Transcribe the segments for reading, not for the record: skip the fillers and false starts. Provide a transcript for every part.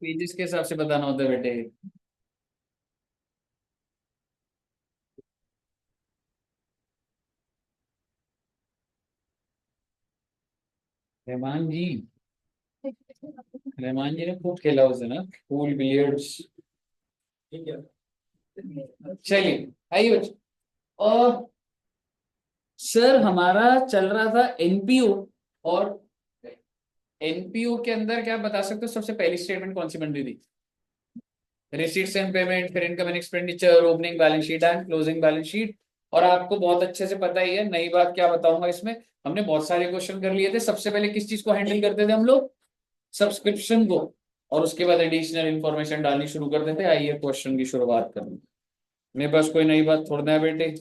Pages के हिसाब से बताना होता है बेटे। रहमान जी, रहमान जी ने खूब खेला उस दिन, पूल बिलियर्ड्स। ठीक है, चलिए आइए बच्चे। और सर हमारा चल रहा था एनपीओ, और एनपीओ के अंदर क्या बता सकते हो, सबसे पहली स्टेटमेंट कौन सी बन रही थी? रिसीट्स एंड पेमेंट, फिर income and expenditure, opening balance sheet and closing balance sheet. और आपको बहुत अच्छे से पता ही है, नई बात क्या बताऊंगा इसमें, हमने बहुत सारे क्वेश्चन कर लिए थे। सबसे पहले किस चीज को हैंडल करते थे हम लोग? सब्सक्रिप्शन को। और उसके बाद एडिशनल इंफॉर्मेशन डालनी शुरू कर देते। आइए क्वेश्चन की शुरुआत करें। मेरे पास कोई नई बात थोड़ा है बेटे,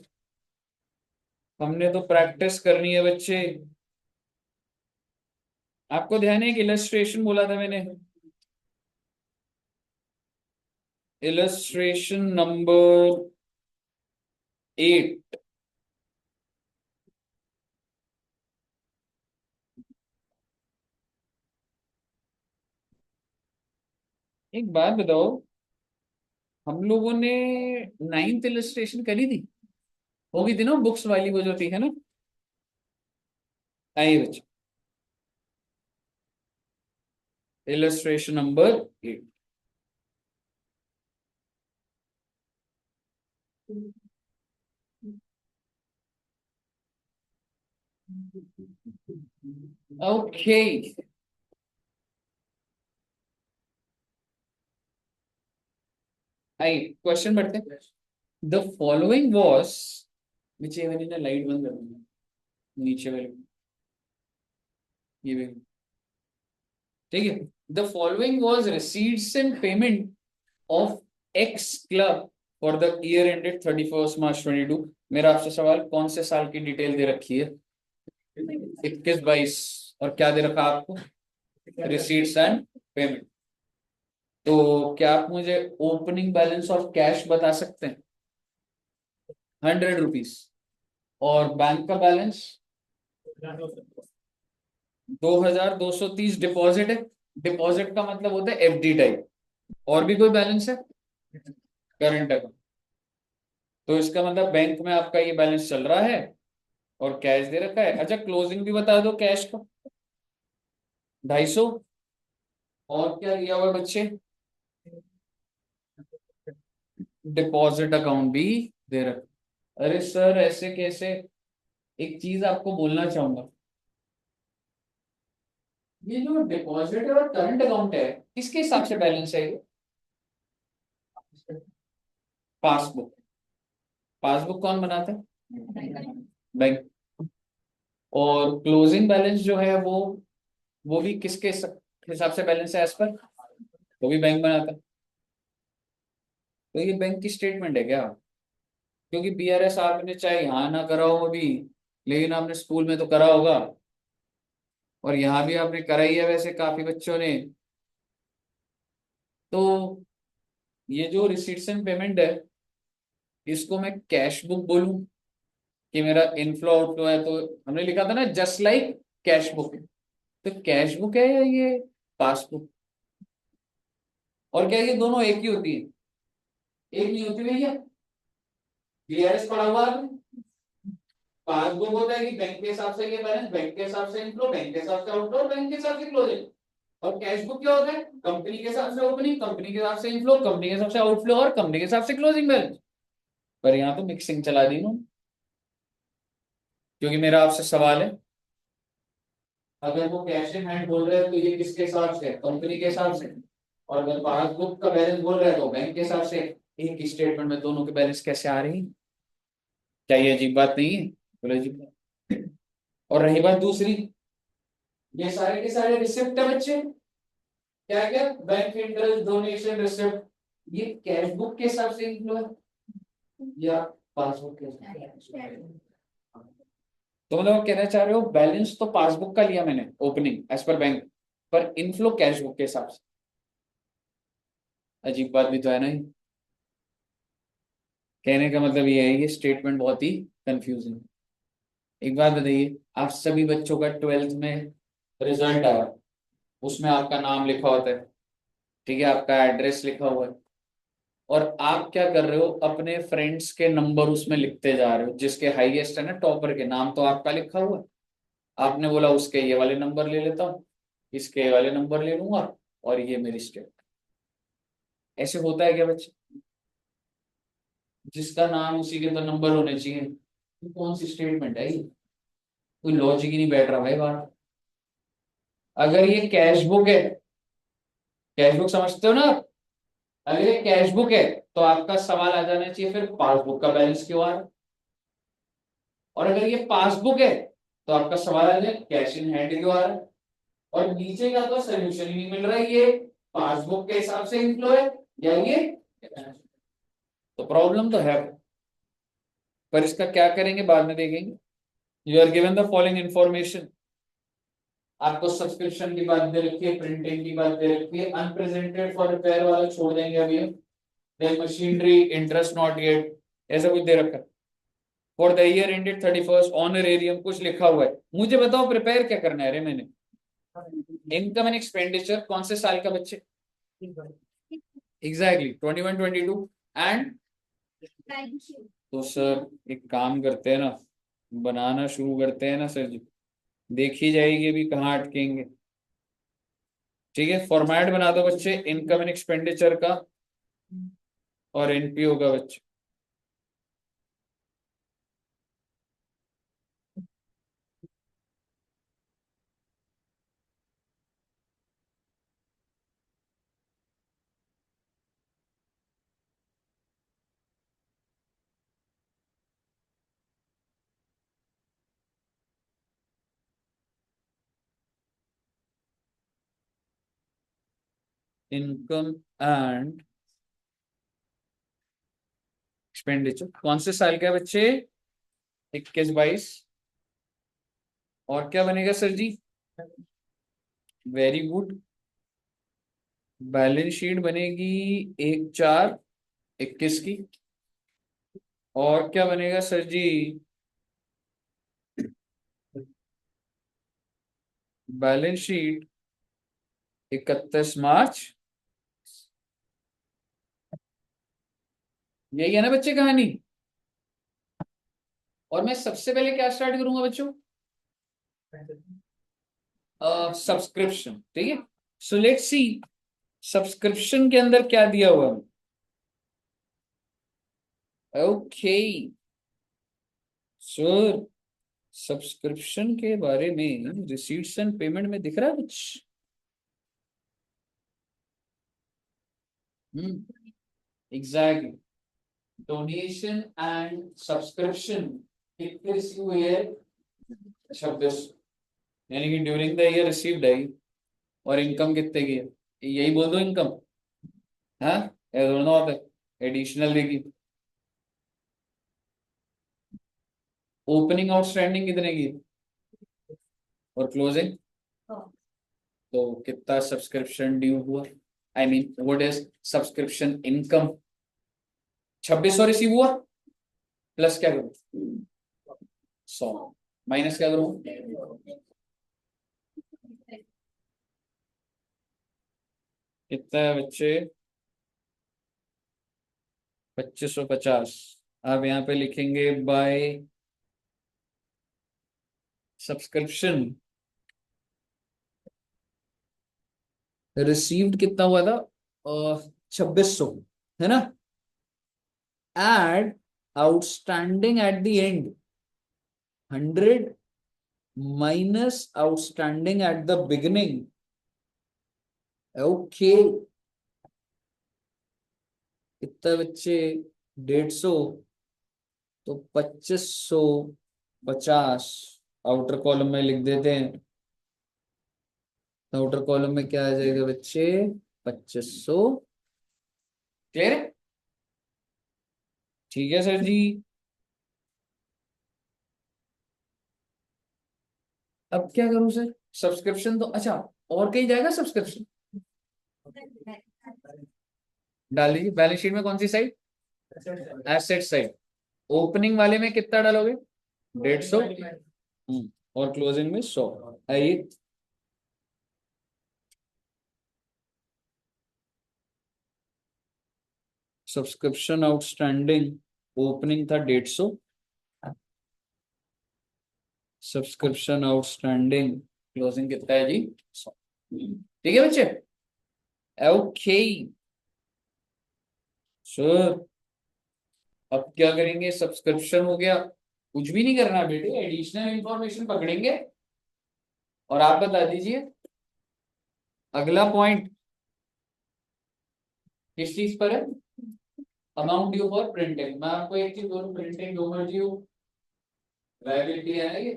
हमने तो प्रैक्टिस करनी है बच्चे। आपको ध्यान है कि इलस्ट्रेशन बोला था मैंने? Illustration number 8। एक बात बताओ, हम लोगों ने नाइन्थ इलस्ट्रेशन करी थी, होगी थी ना बुक्स वाली, वो जो थी है ना? आइए बच्चे, इलस्ट्रेशन नंबर 8। ओके, आइए क्वेश्चन बढ़ते हैं। द फॉलोइंग वॉज, नीचे मैंने ना लाइट बंद कर दूंगा, नीचे वाले, ये भी ठीक है। The following was receipts and payment of x club for the year ended 31 मार्च 2022। मेरा आपसे सवाल, कौन से साल की डिटेल दे रखी है? 21-22। और क्या दे रखा आपको? Receipts and payment. तो क्या आप मुझे ओपनिंग बैलेंस ऑफ कैश बता सकते हैं? 100 रुपीज। और बैंक का बैलेंस? 2230 डिपॉजिट है। डिपॉजिट का मतलब होता है एफडी टाइप। और भी कोई बैलेंस है? Current account. तो इसका मतलब बैंक में आपका ये बैलेंस चल रहा है और कैश दे रखा है। अच्छा क्लोजिंग भी बता दो कैश का। 250। और क्या दिया हुआ है बच्चे? डिपॉजिट अकाउंट भी दे रखा। अरे सर ऐसे कैसे? एक चीज आपको बोलना चाहूंगा, ये जो डिपॉजिट और करंट अकाउंट है, किसके हिसाब से बैलेंस है ये? पासबुक। पासबुक कौन बनाता है? बैंक। और क्लोजिंग बैलेंस जो है वो भी किसके हिसाब से बैलेंस है एज पर? वो भी बैंक बनाता है। तो ये बैंक की स्टेटमेंट है क्या? क्योंकि बीआरएस आपने चाहे यहाँ ना करा हो अभी, लेकिन आपने स्कूल में तो करा होगा, और यहाँ भी आपने कराई है वैसे काफी बच्चों ने। तो ये जो रिसीट्स एंड पेमेंट है, इसको मैं कैश बुक बोलूं कि मेरा इनफ्लो आउटफ्लो है? तो हमने लिखा था ना जस्ट लाइक कैश बुक। तो कैश बुक है या ये पासबुक? और क्या ये दोनों एक ही होती है? एक नहीं होती भैया। बीआरएस पढ़ा हुआ आपने? पासबुक होता है कि बैंक के हिसाब से ये बैलेंस, बैंक के हिसाब से इनफ्लो, बैंक के हिसाब से आउटफ्लो, बैंक के हिसाब से क्लोजिंग। और कैश बुक क्या होता है? कंपनी के हिसाब से ओपनिंग, कंपनी के हिसाब से इनफ्लो, कंपनी के हिसाब से आउटफ्लो, और कंपनी के हिसाब से क्लोजिंग बैलेंस। पर यहाँ तो मिक्सिंग चला दी ना। क्योंकि मेरा आपसे सवाल है, अगर वो कैश इन हैंड बोल रहे हैं तो ये किसके हिसाब से? कंपनी के हिसाब से। और अगर पासबुक का बैलेंस बोल रहे हैं तो बैंक के हिसाब से। एक स्टेटमेंट में दोनों के बैलेंस कैसे आ रही हैं? क्या ये अजीब बात नहीं है? बोले अजीब बात। और रही बात दूसरी, ये सारे के सारे रिसिप्ट है बच्चे। क्या क्या? Bank interest, donation, receipt. ये कैश बुक के हिसाब से इनफ्लो है या पासबुक के हिसाब से? तो मतलब आप कहना चाह रहे हो बैलेंस तो पासबुक का लिया मैंने ओपनिंग एज पर बैंक, पर इनफ्लो कैश बुक के हिसाब से। अजीब बात भी तो है ना ये। कहने का मतलब ये है, ये स्टेटमेंट बहुत ही कंफ्यूजिंग है। एक बात बताइए, आप सभी बच्चों का ट्वेल्थ में रिजल्ट आया, उसमें आपका नाम लिखा होता है, ठीक है, आपका एड्रेस लिखा हुआ है, और आप क्या कर रहे हो, अपने फ्रेंड्स के नंबर उसमें लिखते जा रहे हो, जिसके हाईएस्ट है ना, टॉपर के नाम तो आपका लिखा हुआ है, आपने बोला उसके ये वाले नंबर ले लेता हूँ, इसके ये वाले नंबर ले लूंगा, और ये मेरी स्टेट। ऐसे होता है क्या बच्चे? जिसका नाम उसी के तो नंबर होने चाहिए, ये कौन सी स्टेटमेंट है ये? कोई लॉजिक ही नहीं बैठ रहा भाई बाहर। अगर ये कैश बुक है, कैश बुक समझते हो ना आप? अगर ये कैश बुक है तो आपका सवाल आ जाना चाहिए फिर पासबुक का बैलेंस क्यों आ रहा है, और अगर ये पासबुक है तो आपका सवाल आ जाए कैश इन हैंड क्यों आ रहा है, और नीचे का तो सोल्यूशन ही नहीं मिल रहा है, ये पासबुक के हिसाब से इनफ्लो है या ये, तो प्रॉब्लम तो है। पर इसका क्या करेंगे बाद में देखेंगे। You are given the following information, आपको सब्सक्रिप्शन की बात दे रखी है, प्रिंटिंग की बात दे रखी है, अनप्रेजेंटेड फॉर रिपेयर वाला छोड़ देंगे अभी हम, then machinery interest not yet, ऐसा कुछ दे रखा है। For the year ended 31 honorarium कुछ लिखा हुआ है, मुझे बताओ प्रिपेयर क्या करना है रे मैंने, इनकम एंड एक्सपेंडिचर कौन से साल का बच्चे? एग्जैक्टली 21-22 एंड, तो सर एक काम करते हैं ना, बनाना शुरू करते हैं ना सर जी, देखी जाएगी अभी कहाँ अटकेंगे। ठीक है, फॉर्मेट बना दो बच्चे, इनकम एंड एक्सपेंडिचर का और एनपीओ का बच्चे। इनकम एंड एक्सपेंडिचर कौन से साल का है बच्चे? 21-22। और क्या बनेगा सर जी? वेरी गुड, बैलेंस शीट बनेगी 1/4/21 की। और क्या बनेगा सर जी? बैलेंस शीट 31 मार्च। यही है ना बच्चे कहानी? और मैं सबसे पहले क्या स्टार्ट करूंगा बच्चों? सब्सक्रिप्शन, ठीक है। सो लेट्स सी सब्सक्रिप्शन के अंदर क्या दिया हुआ है। ओके सर, सब्सक्रिप्शन के बारे में रिसीट्स एंड पेमेंट में दिख रहा है कुछ? एग्जैक्टली, डोनेशन एंड सब्सक्रिप्शन कितने रिसीव हुए है? 26, यानी कि ड्यूरिंग द ईयर रिसीव्ड है। और इनकम कितने की है? यही बोल दो इनकम, हाँ, ये दोनों होता है, एडिशनल देगी। ओपनिंग आउटस्टैंडिंग कितने की है? और क्लोजिंग, तो कितना सब्सक्रिप्शन ड्यू हुआ, I mean what is subscription income? 2600 receive हुआ, प्लस क्या करूं? 100, माइनस क्या करूं? कितना है बच्चे? 2550। आप यहाँ पे लिखेंगे बाय सब्सक्रिप्शन रिसीव्ड कितना हुआ था? 2600, है ना। Add outstanding at the end 100 minus outstanding at the beginning. Okay, कितना बच्चे? 150, तो 2550 आउटर कॉलम में लिख देते हैं। आउटर कॉलम में क्या आ जाएगा बच्चे? 2500। क्लियर है? ठीक है सर जी। अब क्या करूं सर? सब्सक्रिप्शन तो अच्छा, और कहीं जाएगा सब्सक्रिप्शन? डाल दीजिए बैलेंस शीट में, कौन सी साइड? Asset side. ओपनिंग वाले में कितना डालोगे? 150, और क्लोजिंग में 100। आइए, सब्सक्रिप्शन आउटस्टैंडिंग ओपनिंग था 150, सब्सक्रिप्शन आउटस्टैंडिंग क्लोजिंग कितना है जी 100। ठीक है बच्चे, ओके सर। अब क्या करेंगे, सब्सक्रिप्शन हो गया, कुछ भी नहीं करना बेटे, एडिशनल इंफॉर्मेशन पकड़ेंगे और आप बता दीजिए अगला पॉइंट किस चीज पर है, अमाउंट ड्यू फॉर प्रिंटिंग। मैं आपको एक चीज बोलूं, प्रिंटिंग जो मर्जी हो, लायबिलिटी है ना ये,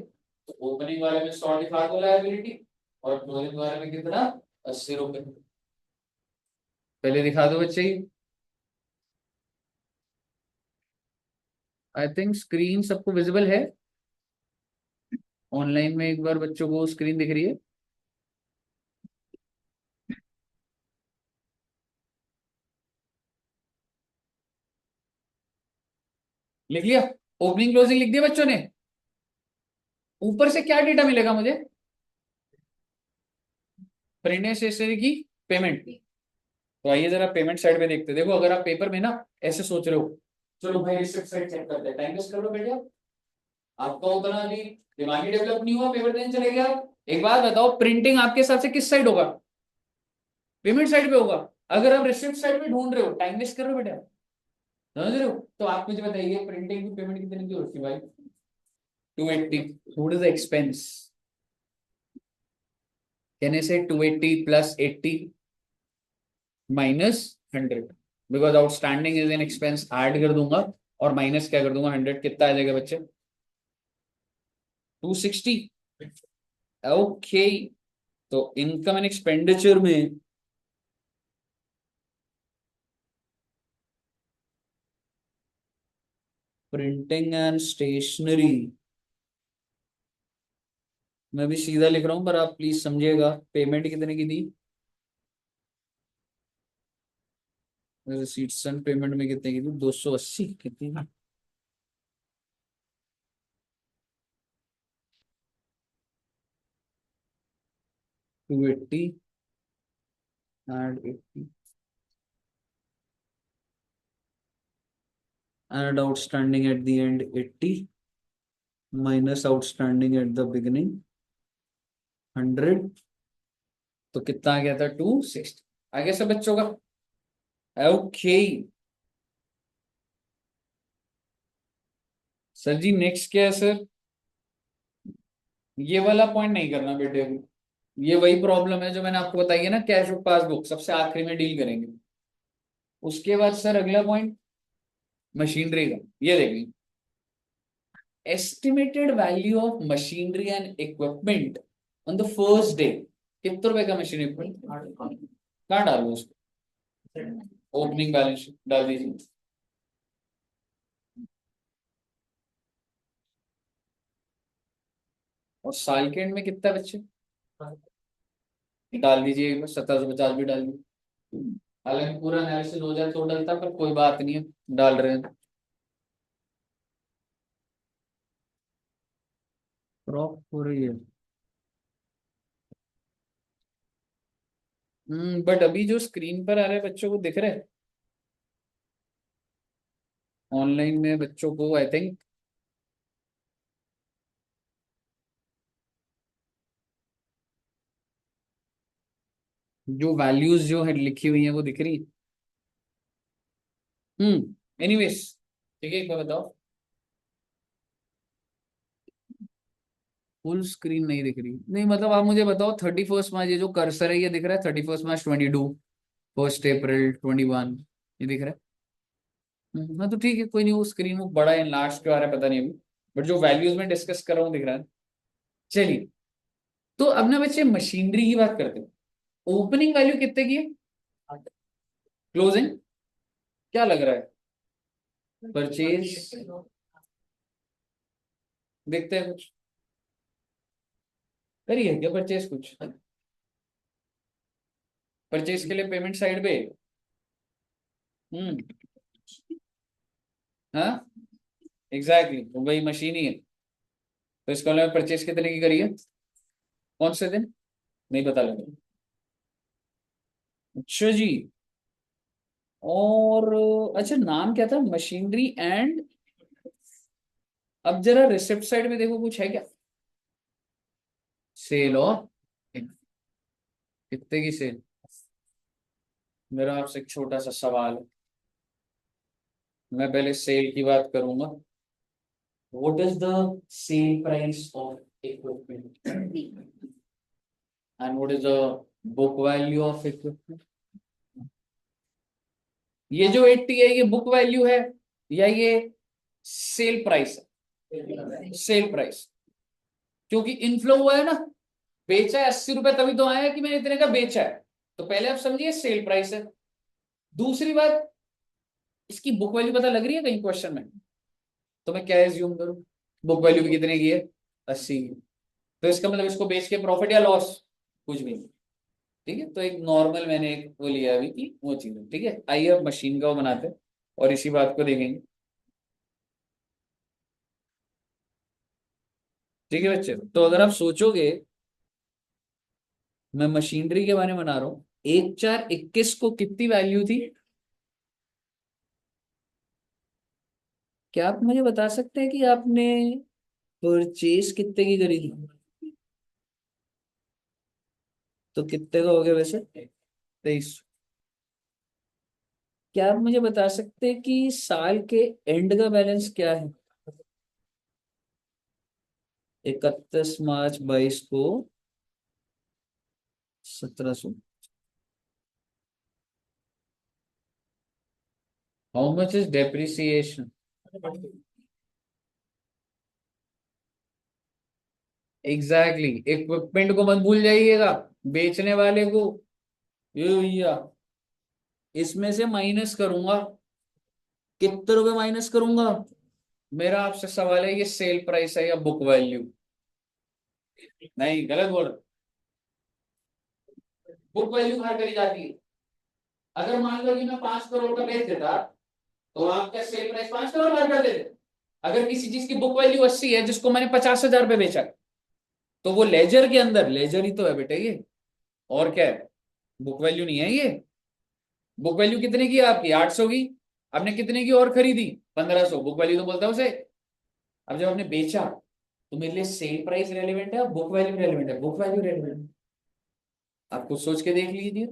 तो ओपनिंग वाले में 100 दिखा दो लायबिलिटी, और क्लोजिंग वाले में कितना 80 रुपए, पहले दिखा दो बच्चे ही। आई थिंक स्क्रीन सबको विजिबल है ऑनलाइन में, एक बार बच्चों को स्क्रीन दिख रही है। लिख लिया, ओपनिंग क्लोजिंग लिख दिया बच्चों ने। ऊपर से क्या डेटा मिलेगा मुझे, प्रिंट स्टेशनरी की पेमेंट। तो आइए जरा पेमेंट साइड पे देखते हैं। देखो अगर आप पेपर में ना ऐसे सोच रहे हो, चलो भाई रिसिप्ट साइड चेक करते हैं, टाइम वेस्ट कर लो बेटे, आपका उतना अभी दिमागी डेवलप नहीं हुआ, पेपर देने चले गए आप। एक बात बताओ, प्रिंटिंग आपके हिसाब से किस साइड होगा, पेमेंट साइड पे होगा। अगर आप रिसिप्ट साइड पे ढूंढ रहे हो, टाइम वेस्ट कर रहे हो बेटा, समझ रहे हो। तो आप मुझे बताइए प्रिंटिंग की पेमेंट कितने की होती है भाई, 280। What is the expense, can I से 280 plus 80 minus 100, because outstanding is an expense, add कर दूंगा और माइनस क्या कर दूंगा 100, कितना आ जाएगा बच्चे 260। ओके, तो इनकम एंड एक्सपेंडिचर में प्रिंटिंग एंड स्टेशनरी, मैं भी सीधा लिख रहा हूं पर आप प्लीज समझिएगा, पेमेंट कितने की दी, रिसीट्स एंड पेमेंट में कितने की दी, 280 कितनी दी? 280 and 80 and outstanding at the and 80 minus outstanding at the beginning 100, तो कितना आ गया था 260। आ गया सब बच्चों का, ओके। सर जी नेक्स्ट क्या है सर, ये वाला पॉइंट नहीं करना बेटे अभी, ये वही प्रॉब्लम है जो मैंने आपको बताई है ना, कैश बुक पासबुक सबसे आखिरी में डील करेंगे। उसके बाद सर अगला पॉइंट मशीनरी का, ये देखेंगे estimated value of machinery and equipment on the first day. कितने रुपए का मशीन इक्विपमेंट, कहाँ डालू उसको, ओपनिंग बैलेंस डाल दीजिए। और साल के एंड में कितना है बच्चे, डाल दीजिए 1750 भी डाल दीजिए। हालांकि पूरा एनालिसिस हो जाए तो डलता, पर कोई बात नहीं है, डाल रहे हैं। क्रॉप हो रही है, बट अभी जो स्क्रीन पर आ रहा है बच्चों को दिख रहा है ऑनलाइन में बच्चों को, आई थिंक जो वैल्यूज जो है लिखी हुई है वो दिख रही है। एनीवेज, ठीक है एक बार बताओ, फुल स्क्रीन नहीं दिख रही, नहीं मतलब आप मुझे बताओ 31 मार्च, ये जो कर्सर है ये दिख रहा है 31 मार्च 22, 1 अप्रैल 21, ये दिख रहा है। हाँ तो ठीक है, कोई नहीं, वो स्क्रीन वो बड़ा है लास्ट क्यों आ रहा है पता नहीं अभी, बट जो वैल्यूज में डिस्कस कर रहा हूँ दिख रहा है। चलिए, तो अब ना बच्चे मशीनरी की बात करते हैं। ओपनिंग वैल्यू कितने की है, क्लोजिंग क्या लग रहा है, परचेज देखते हैं कुछ, करिए क्या परचेज कुछ, परचेज के लिए पेमेंट साइड पे। हम्म, हाँ एग्जैक्टली, तो वही मशीन ही है। तो इस कॉलम में परचेज कितने की करी है, कौन से दिन, नहीं पता लगा, अच्छा जी। और अच्छा नाम क्या था, मशीनरी एंड, अब जरा रिसिप्ट साइड में देखो कुछ है क्या, सेल और कितने की सेल। मेरा आपसे एक छोटा सा सवाल है, मैं पहले सेल की बात करूंगा। What is the sale price of equipment and what is the book value of equipment. ये जो 80 है ये बुक वैल्यू है या ये सेल प्राइस है, सेल प्राइस, क्योंकि इनफ्लो हुआ है ना, बेचा है 80 रुपए तभी तो आया है कि मैंने इतने का बेचा है, तो पहले आप समझिए सेल प्राइस है। दूसरी बात, इसकी बुक वैल्यू पता लग रही है कहीं क्वेश्चन में, तो मैं क्या एज्यूम करूं, बुक वैल्यू भी कितने की है, 80 की, तो इसका मतलब इसको बेच के प्रॉफिट या लॉस, कुछ भी नहीं। ठीक है, तो एक नॉर्मल मैंने एक वो लिया अभी की वो चीज है। ठीक है, आइए अब मशीन का वो बनाते हैं और इसी बात को देखेंगे। ठीक है बच्चे, तो अगर आप सोचोगे, मैं मशीनरी के बारे में बना रहा हूँ, 1/4/21 को कितनी वैल्यू थी, क्या आप मुझे बता सकते हैं कि आपने परचेज कितने की करी थी, तो कितने का हो गया वैसे, 23। क्या आप मुझे बता सकते हैं कि साल के एंड का बैलेंस क्या है, 31 मार्च 22 को 1700। How much is depreciation, exactly equipment को मत भूल जाइएगा, बेचने वाले को, ये भैया इसमें से माइनस करूंगा, कितने रुपए माइनस करूंगा, मेरा आपसे सवाल है ये सेल प्राइस है या बुक वैल्यू, नहीं गलत बोल रहा, बुक वैल्यू बाहर करी जाती है। अगर मान लो कि मैं 5 करोड़ का बेच देता, तो आपका सेल प्राइस 5 करोड़ बाहर कर देते। अगर किसी चीज की बुक वैल्यू 80 है जिसको मैंने 50,000 पे बेचा, तो वो लेजर के अंदर, लेजर ही तो है बेटा ये, और क्या है, बुक वैल्यू नहीं है ये। बुक वैल्यू कितने की है आपकी, 800 की, आपने कितने की और खरीदी, 1500, बुक वैल्यू तो बोलता है उसे। अब जब आपने बेचा, तो मेरे लिए सेल प्राइस रेलिवेंट है, बुक वैल्यू रेलिवेंट है, बुक वैल्यू रेलिवेंट। आप कुछ सोच के देख लीजिए,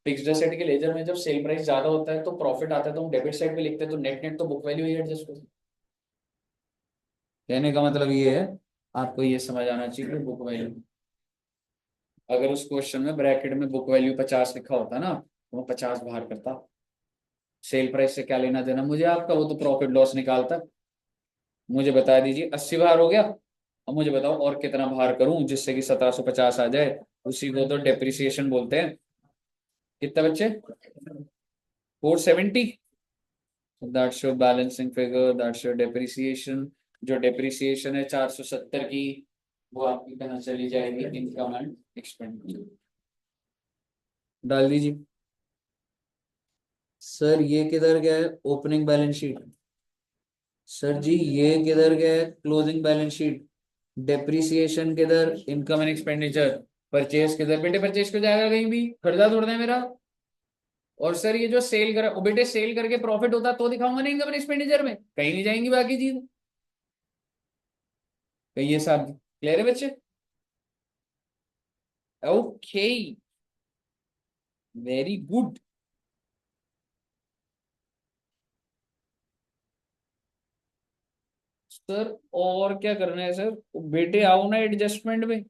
फिक्स्ड एसेट के लेजर में जब सेल प्राइस ज्यादा होता है तो प्रॉफिट आता है, तो हम डेबिट साइड पे लिखते हैं, तो नेट नेट तो बुक वैल्यू ही एडजस्ट होती है। कहने का मतलब ये है, आपको ये समझ आना चाहिए कि बुक वैल्यू, अगर उस क्वेश्चन में ब्रैकेट में बुक वैल्यू 50 लिखा होता ना, तो मैं 50 बाहर करता, सेल प्राइस से क्या लेना देना मुझे आपका, वो तो प्रॉफिट लॉस निकालता। मुझे बता दीजिए 80 बाहर हो गया, अब मुझे बताओ और कितना बाहर करूं जिससे कि 1750 आ जाए, उसी को तो डेप्रिसिएशन बोलते हैं। कितने बच्चे, 470, that's your balancing figure, that's your depreciation. जो डेप्रिसिएशन है 470 की, वो आपकी कहाँ चली जाएगी, इनकम एंड एक्सपेंडिचर, डाल दीजिए। सर ये किधर गया है, ओपनिंग बैलेंस शीट, सर जी ये किधर गया है, क्लोजिंग बैलेंस शीट, डेप्रिसिएशन किधर, इनकम एंड एक्सपेंडिचर, परचेज किधर, बेटे परचेज को जाएगा कहीं भी, खरीदा थोड़ा है मेरा। और सर ये जो सेल कर, ओ बेटे सेल करके प्रॉफिट होता तो दिखाऊंगा ना इनकम एंड एक्सपेंडिचर में, कहीं नहीं जाएंगी बाकी चीज, कहीं ये सब क्लियर है बच्चे। Okay, very good. सर और क्या करना है सर, बेटे आओ ना एडजस्टमेंट में,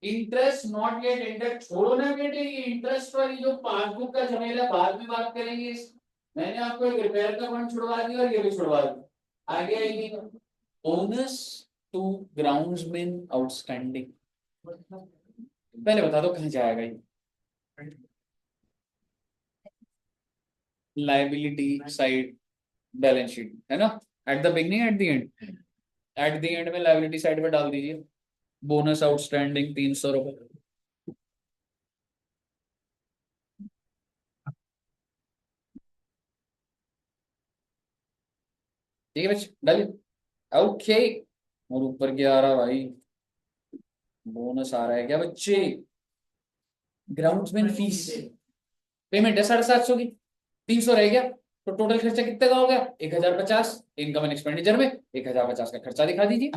इंटरेस्ट नॉट येट एंटर छोड़ो ना बेटे, ये इंटरेस्ट वाली जो पासबुक का झमेला बाद में बात करेंगे मैंने आपको एक रिपेयर का फंड छुड़वा दिया और ये भी छुड़वा दिया, आगे आएगी बोनस टू ग्राउंड्समैन आउटस्टैंडिंग, पहले बता दो कहाँ जाएगा ये, लाइबिलिटी साइड बैलेंस शीट है ना, at the beginning eight the and, eight the and में लाइबिलिटी साइड पे डाल दीजिए, बोनस आउटस्टैंडिंग 300 रुपए। ठीक है बच्चे डालिए, ओके। और ऊपर क्या आ रहा भाई, बोनस आ रहा है क्या बच्चे, ग्राउंड्समैन फीस पेमेंट है 750 की, 300 रह गया, तो टोटल खर्चा कितने का हो गया? 1050। इनकम एंड एक्सपेंडिचर में 1050 का खर्चा दिखा दीजिए।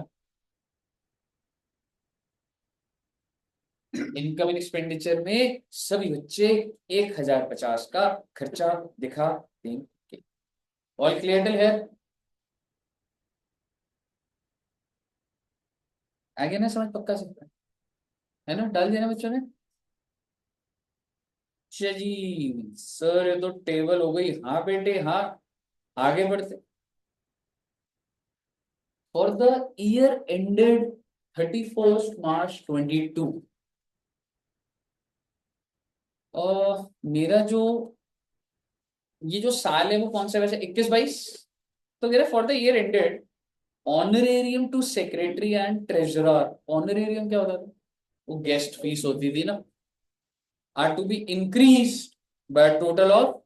इनकम एंड एक्सपेंडिचर में सभी बच्चे 1050 का खर्चा दिखा देंगे। ऑल क्लियर है? आगे ना समझ पक्का सकता है ना? डाल देना बच्चों ने। अच्छा जी सर, ये तो टेबल हो गई। हाँ बेटे हाँ, आगे बढ़ते। फॉर द ईयर एंडेड 31 मार्च 2022, मेरा जो ये जो साल है वो कौन सा, वैसे 21-22। तो कह रहे for the year ended honorarium to secretary and treasurer. Honorarium क्या होता था? वो गेस्ट फीस होती थी ना। Are to be increase by total of,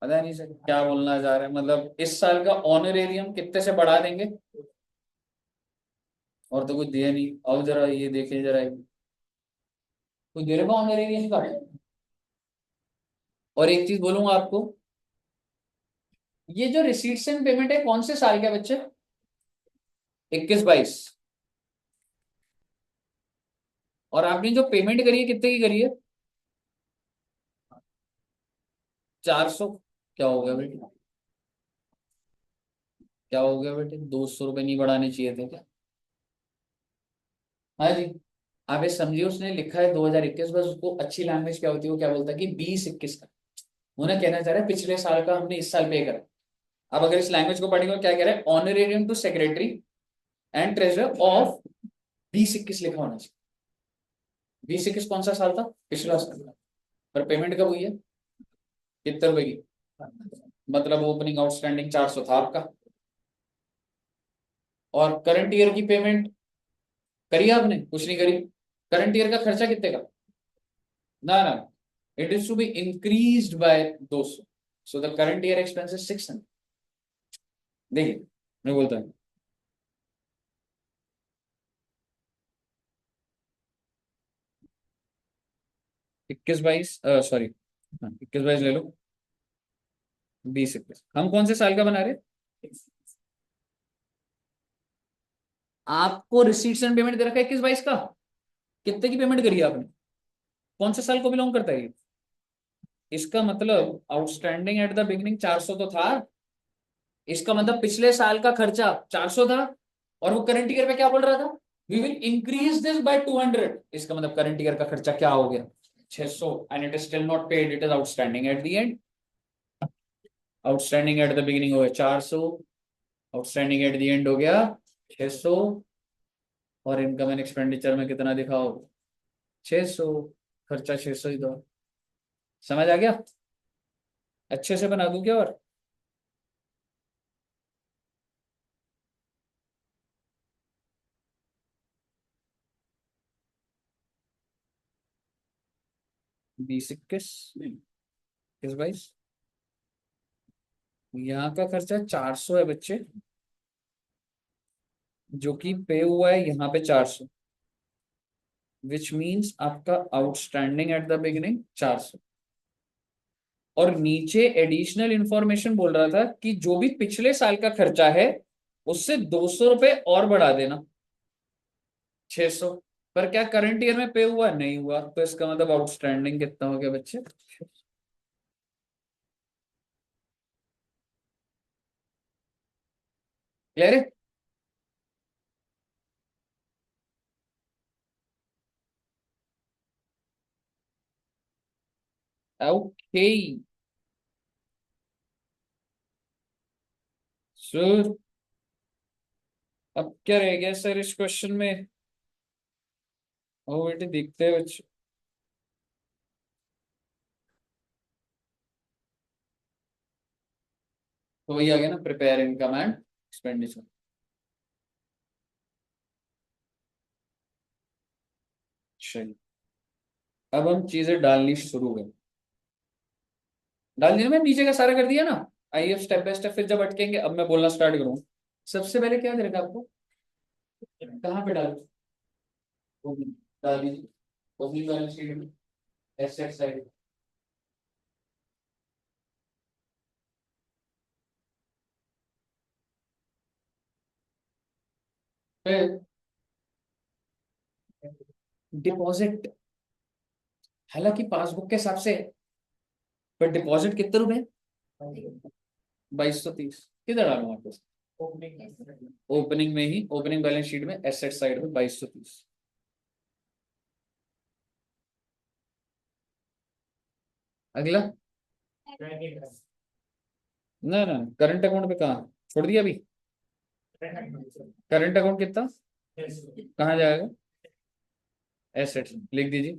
पता नहीं सर क्या बोलना चाह रहे हैं, मतलब इस साल का ऑनरेरियम कितने से बढ़ा देंगे? और तो कुछ दिया नहीं। अब जरा ये देखे जरा, कुछ दे रहे ऑनरेरियम का। और एक चीज बोलूंगा आपको, ये जो रिसीट्स एंड पेमेंट है कौन से साल के बच्चे? 21-22। और आपने जो पेमेंट करी है कितने की करी है? 400। क्या हो गया बेटे? क्या हो गया बेटे? 200 रुपये नहीं बढ़ाने चाहिए थे क्या? हाँ जी। आप ये समझिए, उसने लिखा है 2021, बस उसको अच्छी लैंग्वेज क्या होती है वो क्या बोलता है कि 20-21 का। उन्हें कहना चाह रहा है पिछले साल का हमने इस साल पे करा। अब अगर इस लैंग्वेज को पढ़ेंगे तो क्या कह रहा है? Honorarium to secretary and treasurer of 20-21 लिखा होना चाहिए। 20-21 कौन सा साल था? पिछला साल। पर पेमेंट कब हुई है? कितने रुपए की? मतलब ओपनिंग आउटस्टैंडिंग 400 था आपका। और करंट ईयर की पेमेंट करी आपने? कुछ नहीं करी। करंट ईयर का खर्चा कितने का? ना ना, it is to be increased by 200। So the current year expense is 600। देखिए मैं बोलता हूँ 21-22, सॉरी 21-22 ले लो। 20-21 हम कौन से साल का बना रहे? आपको रिसीट्स एंड पेमेंट दे रखा है 21-22 का। कितने की पेमेंट करी है आपने? कौन से साल को बिलोंग करता है ये? इसका मतलब आउटस्टैंडिंग एट द बिगिनिंग 400 तो था। इसका मतलब पिछले साल का खर्चा 400 था। और वो करंट ईयर पे क्या बोल रहा था? We will increase this by 200। इसका मतलब करंट ईयर का खर्चा क्या हो गया? 600। And it is still not paid, it is outstanding at the and. Outstanding at the beginning हो गया 400, आउटस्टैंडिंग एट द एंड हो गया 600। और इनकम एंड एक्सपेंडिचर में कितना दिखाओ? 600। खर्चा 600 ही तो। समझ आ गया? अच्छे से बना दूं क्या और? 20-21, 21-22। यहाँ का खर्चा 400 है बच्चे, जो कि पे हुआ है यहाँ पे 400। विच मीन्स आपका आउटस्टैंडिंग एट द बिगिनिंग 400। और नीचे एडिशनल इंफॉर्मेशन बोल रहा था कि जो भी पिछले साल का खर्चा है उससे 200 रुपए और बढ़ा देना, 600। पर क्या करंट ईयर में पे हुआ? नहीं हुआ, तो इसका मतलब आउटस्टैंडिंग कितना हो गया बच्चे? क्लियर है? ओके सर, अब क्या रह गया सर इस क्वेश्चन में? ओ बेटे देखते हैं बच्चे। तो वही आ गया ना, प्रिपेयर इनकम एंड एक्सपेंडिचर। चलिए अब हम चीजें डालनी शुरू करें। डाल दिया? मैं नीचे का सारा कर दिया ना। आइए स्टेप बाय स्टेप, फिर जब अटकेंगे अब मैं बोलना स्टार्ट करूँ। सबसे पहले क्या करेगा आपको? कहाँ पे डालो? ओपनिंग। डाल दीजिए। ओपनिंग बैलेंस शीट में एसेट साइड। फिर डिपॉजिट, हालांकि पासबुक के हिसाब से है, पर डिपॉजिट कितने रुपए? 2230। किधर डालूं आपको? ओपनिंग में ही, ओपनिंग बैलेंस शीट में एसेट साइड में 2230। अगला, ना ना करंट अकाउंट पे कहाँ छोड़ दिया अभी? करंट अकाउंट कितना, कहाँ जाएगा? एसेट लिख दीजिए,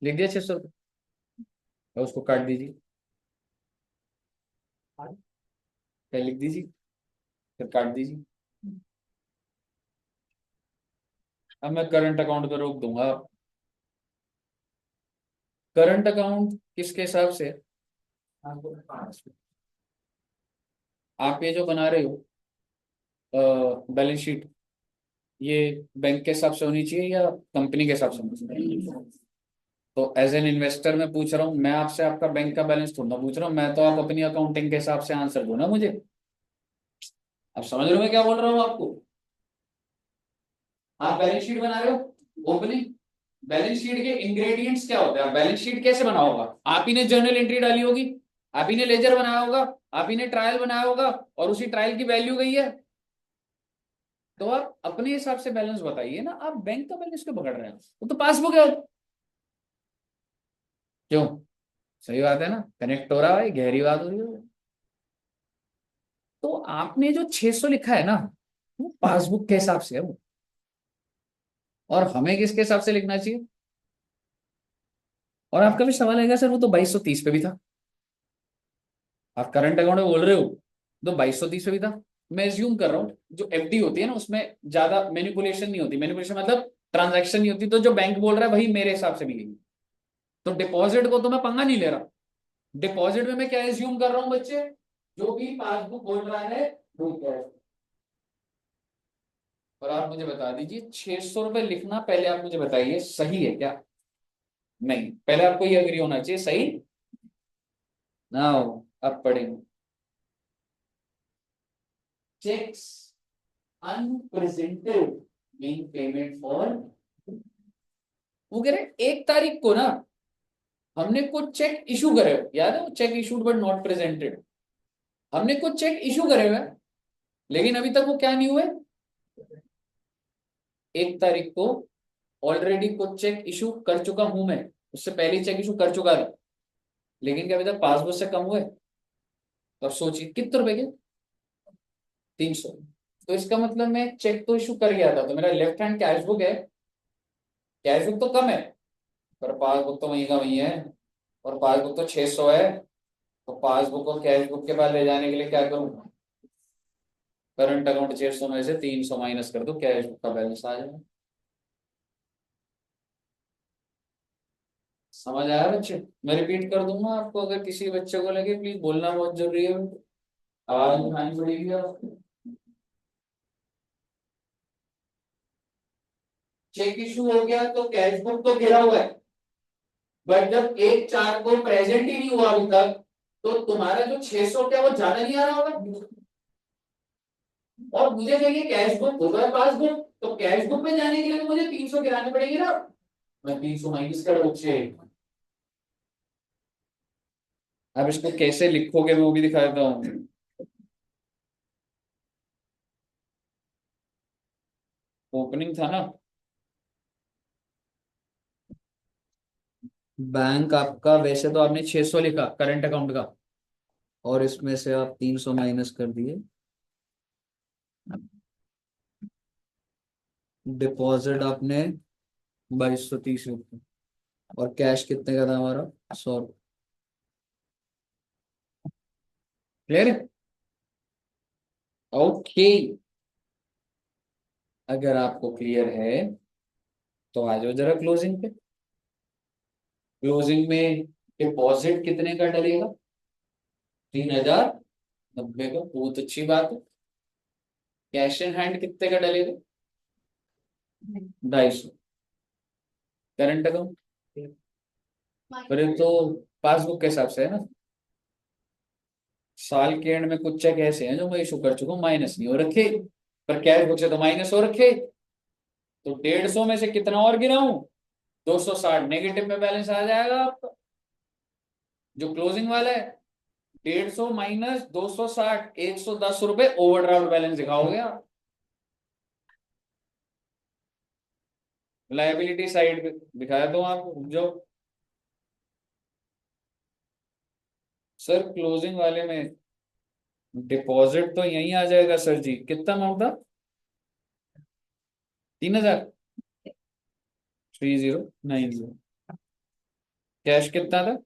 लिख दिया 600 रुपये, और उसको काट दीजिए, पहले लिख दीजिए फिर काट दीजिए। अब मैं करंट अकाउंट पे रोक दूंगा। करंट अकाउंट किसके हिसाब से? आप ये जो बना रहे हो बैलेंस शीट, ये बैंक के हिसाब से होनी चाहिए या कंपनी के हिसाब से होनी चाहिए? तो एज एन इन्वेस्टर मैं पूछ रहा हूँ, मैं आपसे आपका बैंक का बैलेंस थोड़ा ना पूछ रहा हूँ, मैं तो आप अपनी अकाउंटिंग के हिसाब से आंसर दो ना मुझे। आप समझ रहे हो मैं क्या बोल रहा हूँ आपको? आप बैलेंस शीट बना रहे हो, ओपनिंग बैलेंस शीट के इंग्रेडिएंट्स क्या होते हैं? बैलेंस शीट कैसे बना होगा? आप ही ने जर्नल एंट्री डाली होगी, आप ही ने लेजर बनाया होगा, आप ही ने ट्रायल बनाया होगा, और उसी ट्रायल की वैल्यू गई है। तो आप अपने हिसाब से बैलेंस बताइए ना, आप बैंक का बैलेंस क्यों पकड़ रहे हैं? वो तो पासबुक है। क्यों? सही बात है ना, कनेक्ट हो रहा है, गहरी बात हो रही है। तो आपने जो 600 लिखा है ना, वो पासबुक के हिसाब से है वो, और हमें किसके हिसाब से लिखना चाहिए? और आपका भी सवाल आएगा सर वो तो 2230 पे भी था, आप करंट अकाउंट में बोल रहे हो तो 2230 पे भी था। मैं एज्यूम कर रहा हूँ जो एफडी होती है ना उसमें ज्यादा मैनिपुलेशन नहीं होती, मैनिपुलेशन मतलब ट्रांजैक्शन नहीं होती, तो जो बैंक बोल रहा है वही मेरे हिसाब से मिलेगी। तो डिपॉजिट को तो मैं पंगा नहीं ले रहा, डिपॉजिट में मैं क्या एज्यूम कर रहा हूँ बच्चे, जो भी पासबुक बोल रहा है वो क्या है। और आप मुझे बता दीजिए 600 रुपये लिखना, पहले आप मुझे बताइए सही है क्या? नहीं, पहले आपको ये अग्री होना चाहिए सही ना हो। अब पढ़ेंगे, cheques unpresented being payment for, वो कह रहे 1 तारीख को ना हमने कुछ चेक इशू करे हुए, याद है वो check issued but not presented, हमने कुछ चेक इशू करे हुए हैं, लेकिन अभी तक वो क्या नहीं हुए? 1 तारीख को ऑलरेडी कुछ चेक इशू कर चुका हूं मैं, उससे पहले चेक इशू कर चुका था, लेकिन क्या अभी तक पासबुक से कम हुए? तो अब सोचिए कितने रुपए के? 300। तो इसका मतलब मैं चेक तो इशू कर गया था, तो मेरा लेफ्ट हैंड कैश बुक है, कैश बुक तो कम है, पर पासबुक तो वही का वही है, और पासबुक तो 600 है। तो पासबुक को कैश बुक के पास ले जाने के लिए क्या करूँ? करंट अकाउंट 600 में से 300 माइनस कर दो, कैश बुक का बैलेंस आ जाएगा। समझ आया बच्चे? मैं रिपीट कर दूंगा आपको, अगर किसी बच्चे को लगे प्लीज बोलना बहुत जरूरी है, आवाज उठानी पड़ेगी आपको। चेक इशू हो गया तो कैश बुक तो गिरा हुआ है, बट जब 1/4 को प्रेजेंट ही नहीं हुआ अभी तक, तो तुम्हारा जो 600 क्या वो ज्यादा नहीं आ रहा होगा? और मुझे चाहिए कैश बुक होगा पासबुक, तो कैश बुक में जाने के लिए तो मुझे 300 गिराने पड़ेगी ना। मैं 300 माइनस कर बच्चे, अब इसको कैसे लिखोगे मैं वो भी दिखा देता हूँ। ओपनिंग था ना, बैंक आपका वैसे तो आपने 600 लिखा करंट अकाउंट का, और इसमें से आप 300 माइनस कर दिए, डिपॉजिट आपने 2230 रुपये, और कैश कितने का था हमारा? 100। क्लियर है? ओके, अगर आपको क्लियर है तो आ जाओ जरा क्लोजिंग पे। क्लोजिंग में डिपॉजिट कितने का डलेगा? 3090 का, बहुत अच्छी बात है। कैश इन हैंड कितने का डलेगा? 250। करंट अकाउंट, पर ये तो पासबुक के हिसाब से है ना, साल के एंड में कुछ चेक ऐसे हैं जो मैं इशू कर चुका हूँ, माइनस नहीं हो रखे, पर कैश बुक से तो माइनस हो रखे, तो 150 में से कितना और गिराऊं, 260 नेगेटिव में बैलेंस आ जाएगा आपका जो क्लोजिंग वाला है। 150 माइनस 260, 110 रुपए ओवरड्राफ्ट बैलेंस दिखाओगे आप लाइबिलिटी साइड पे। दिखाया दो आप जो सर क्लोजिंग वाले में डिपॉजिट तो यहीं आ जाएगा सर जी, कितना अमाउंट था, 3000, 3090। कैश कितना था,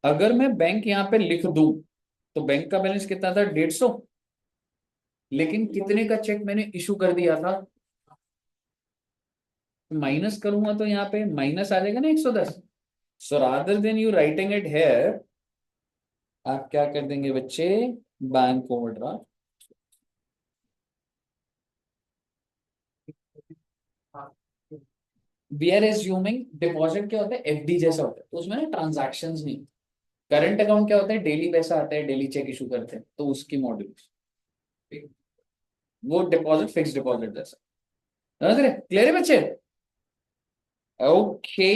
अगर मैं बैंक यहाँ पे लिख दूं तो बैंक का बैलेंस कितना था, 150। लेकिन कितने का चेक मैंने इशू कर दिया था, माइनस करूंगा तो यहाँ पे माइनस आ जाएगा ना 110। So rather than you writing it here, आप क्या कर देंगे बच्चे, bank overdraft. We are assuming deposit क्या होता है, एफडी जैसा होता है, तो उसमें ना ट्रांजैक्शंस नहीं। करंट अकाउंट क्या होता है, डेली पैसा आता है, डेली चेक इशू करते हैं, तो उसकी मॉड्यूल, वो डिपॉजिट फिक्स डिपॉजिट जैसा। समझ रहे, क्लियर है बच्चे, ओके।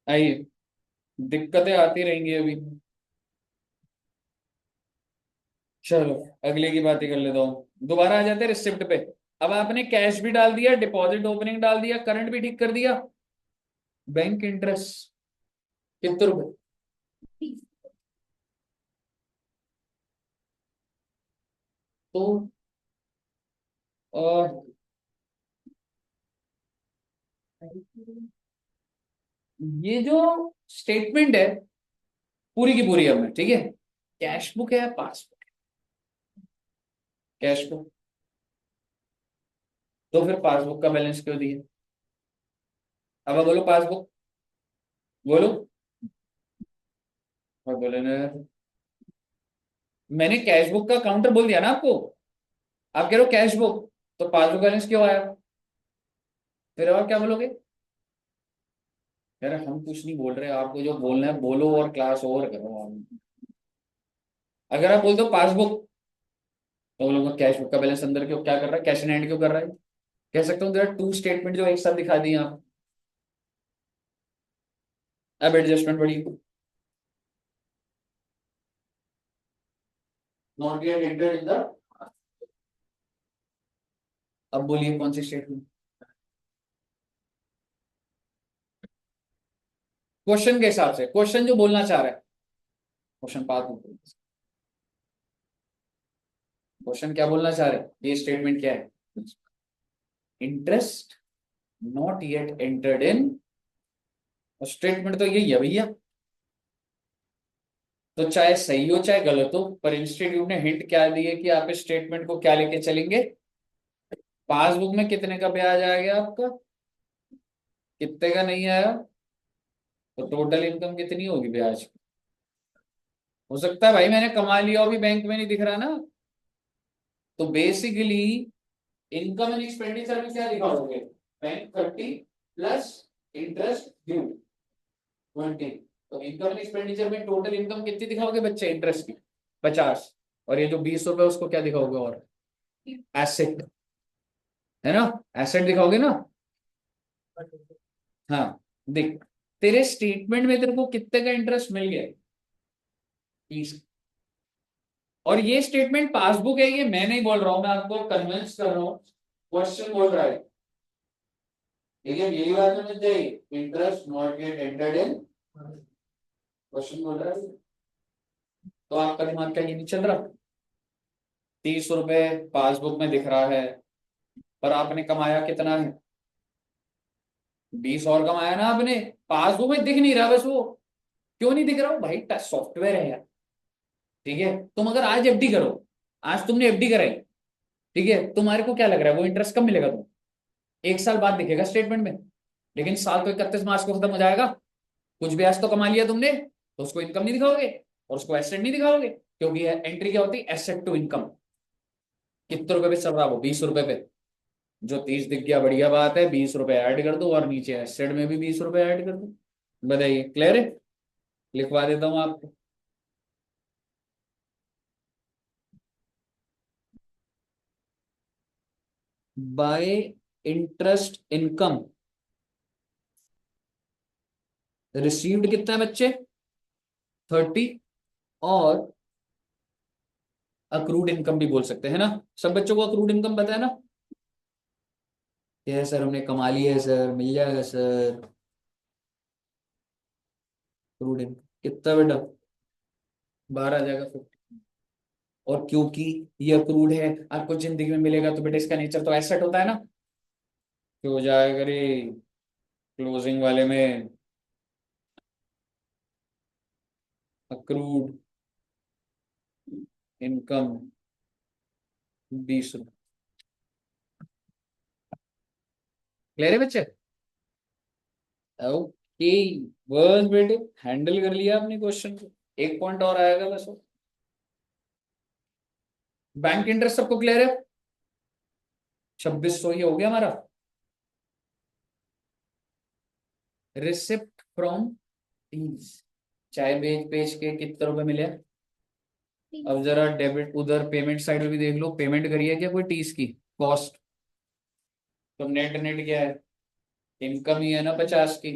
आइए, दिक्कतें आती रहेंगी अभी, चलो अगले की बात ही कर लेता हूँ। दोबारा आ जाते हैं रिसिप्ट पे। अब आपने कैश भी डाल दिया, डिपॉजिट ओपनिंग डाल दिया, करंट भी ठीक कर दिया, बैंक इंटरेस्ट कितने रुपए, तो अ, ये जो स्टेटमेंट है पूरी की पूरी हमें, ठीक है, कैश बुक है या पासबुक, कैश बुक, तो फिर पासबुक का बैलेंस क्यों दिए, अब आप बोलो पासबुक, बोलो, और बोले ना, मैंने कैश बुक का काउंटर बोल दिया ना आपको, आप कह रहे हो कैश बुक, तो पासबुक बैलेंस क्यों आया, फिर और क्या बोलोगे, यार हम कुछ नहीं बोल रहे, आपको जो बोलना है बोलो और क्लास ओवर करो आप। अगर आप बोलते हो पासबुक, तो बोलोगे कैश बुक का बैलेंस अंदर क्यों क्या कर रहा है, कैश इन हैंड क्यों कर रहा है, कह सकता हूँ देयर आर टू स्टेटमेंट जो एक साथ दिखा दिए आप। अब एडजस्टमेंट बड़ी, not yet entered in the, अब बोलिए कौन सी स्टेटमेंट, क्वेश्चन के हिसाब से, क्वेश्चन जो बोलना चाह रहा है, क्वेश्चन पास, क्वेश्चन क्या बोलना चाह रहे हैं, ये स्टेटमेंट क्या है, interest not yet entered in, statement तो यही है भैया, तो चाहे सही हो चाहे गलत हो, पर इंस्टीट्यूट ने हिंट क्या दिए कि आप इस स्टेटमेंट को क्या लेके चलेंगे, पासबुक में कितने का ब्याज आ गया आपका, कितने का नहीं आया, तो टोटल इनकम कितनी होगी ब्याज, हो सकता है भाई मैंने कमा लिया अभी बैंक में नहीं दिख रहा ना, तो बेसिकली इनकम एंड एक्सपेंडिचर में क्या दिखाओगे, बैंक 30 प्लस इंटरेस्ट ड्यू 20, तो इनकम एंड एक्सपेंडिचर में टोटल इनकम कितनी दिखाओगे बच्चे, इंटरेस्ट की 50, और ये जो 20 रुपए उसको क्या दिखाओगे, और एसेट, है ना, एसेट दिखाओगे ना। हाँ, देख, तेरे स्टेटमेंट में तेरे को कितने का इंटरेस्ट मिल गया, 30, और ये स्टेटमेंट पासबुक है, ये मैं नहीं बोल रहा हूं, मैं आपको कन्विंस कर रहा हूँ, क्वेश्चन बोल रहा है, ठीक है, यही बात होनी चाहिए, interest not yet entered in, question बोल रहा है, तो आपका दिमाग क्या ये नहीं चल रहा, 30 रुपए पासबुक में दिख रहा है, पर आपने कमाया कितना है, 20 और कमाया ना आपने, पासबुक में दिख नहीं रहा बस वो, क्यों नहीं दिख रहा हो भाई, सॉफ्टवेयर है यार, ठीक है, तुम अगर आज एफडी करो, आज तुमने एफडी कराई, ठीक है, तुम्हारे को क्या लग रहा है वो इंटरेस्ट कब मिलेगा, तुम 1 साल बाद दिखेगा स्टेटमेंट में, लेकिन साल तो 31 मार्च को खत्म हो जाएगा, कुछ ब्याज तो कमा लिया तुमने, तो उसको इनकम नहीं दिखाओगे और उसको एसेट नहीं दिखाओगे, क्योंकि एंट्री क्या होती है, एसेट टू इनकम, कितने रुपए पे चल रहा है वो, 20 रुपए पे, जो 30 दिख गया बढ़िया बात है, 20 रुपए ऐड कर दो और नीचे एसेट में भी 20 रुपए ऐड कर दो। बताइए क्लियर है? लिखवा देता हूँ आपको। बाय इंटरेस्ट इनकम रिसीव्ड कितना है बच्चे? 30। और अक्रूड इनकम भी बोल सकते हैं ना, सब बच्चों को अक्रूड इनकम पता है ना? ये सर हमने कमा लिया है सर, मिल जाएगा सर अक्रूड इनकम कितना बेटा? 12 आ जाएगा फिर। और क्योंकि ये अक्रूड है, आपको जिंदगी में मिलेगा, तो बेटा इसका नेचर तो एसेट होता है ना, तो हो जाएगा रे क्लोजिंग वाले में अक्रूड इनकम 20 रुपये। क्लियर है बच्चे? ओके, बस बेटे हैंडल कर लिया आपने क्वेश्चन को। एक पॉइंट और आएगा बस। बैंक इंटरेस्ट सबको क्लियर है? 2600 ही हो गया हमारा। रिसिप्ट फ्रॉम टीज, चाय बेच बेच के कितने रुपए मिले? अब जरा डेबिट उधर पेमेंट साइड में भी देख लो, पेमेंट करिए क्या कोई टीज की कॉस्ट? तो नेट नेट क्या है? इनकम ही है ना 50 की।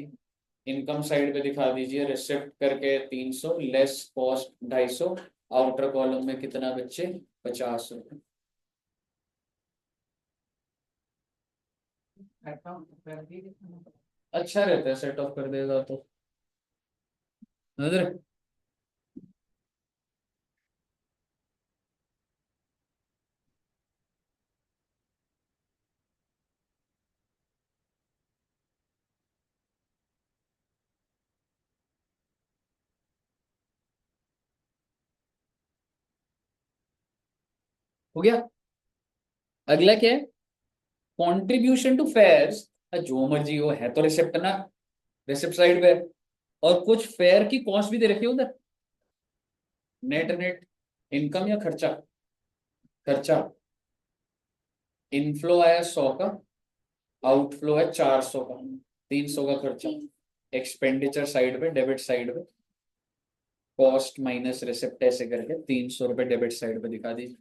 इनकम साइड पे दिखा दीजिए, रिसिप्ट करके 300 लेस कॉस्ट 250। आउटर कॉलम में कितना बच्चे? 50 रुपये। अच्छा रहता है सेट ऑफ कर देगा तो। नजर हो गया। अगला क्या है? Contribution to fairs. जो मर्जी हो, है तो रिसिप्ट ना, रिसिप्ट साइड पे। और कुछ फेयर की कॉस्ट भी दे रखी है उधर। नेट नेट इनकम या खर्चा? खर्चा। इनफ्लो आया 100 का, आउटफ्लो है 400 का, 300 का खर्चा। एक्सपेंडिचर साइड पे, डेबिट साइड पे, कॉस्ट माइनस रिसिप्ट ऐसे करके 300 रुपये डेबिट साइड पे दिखा दीजिए।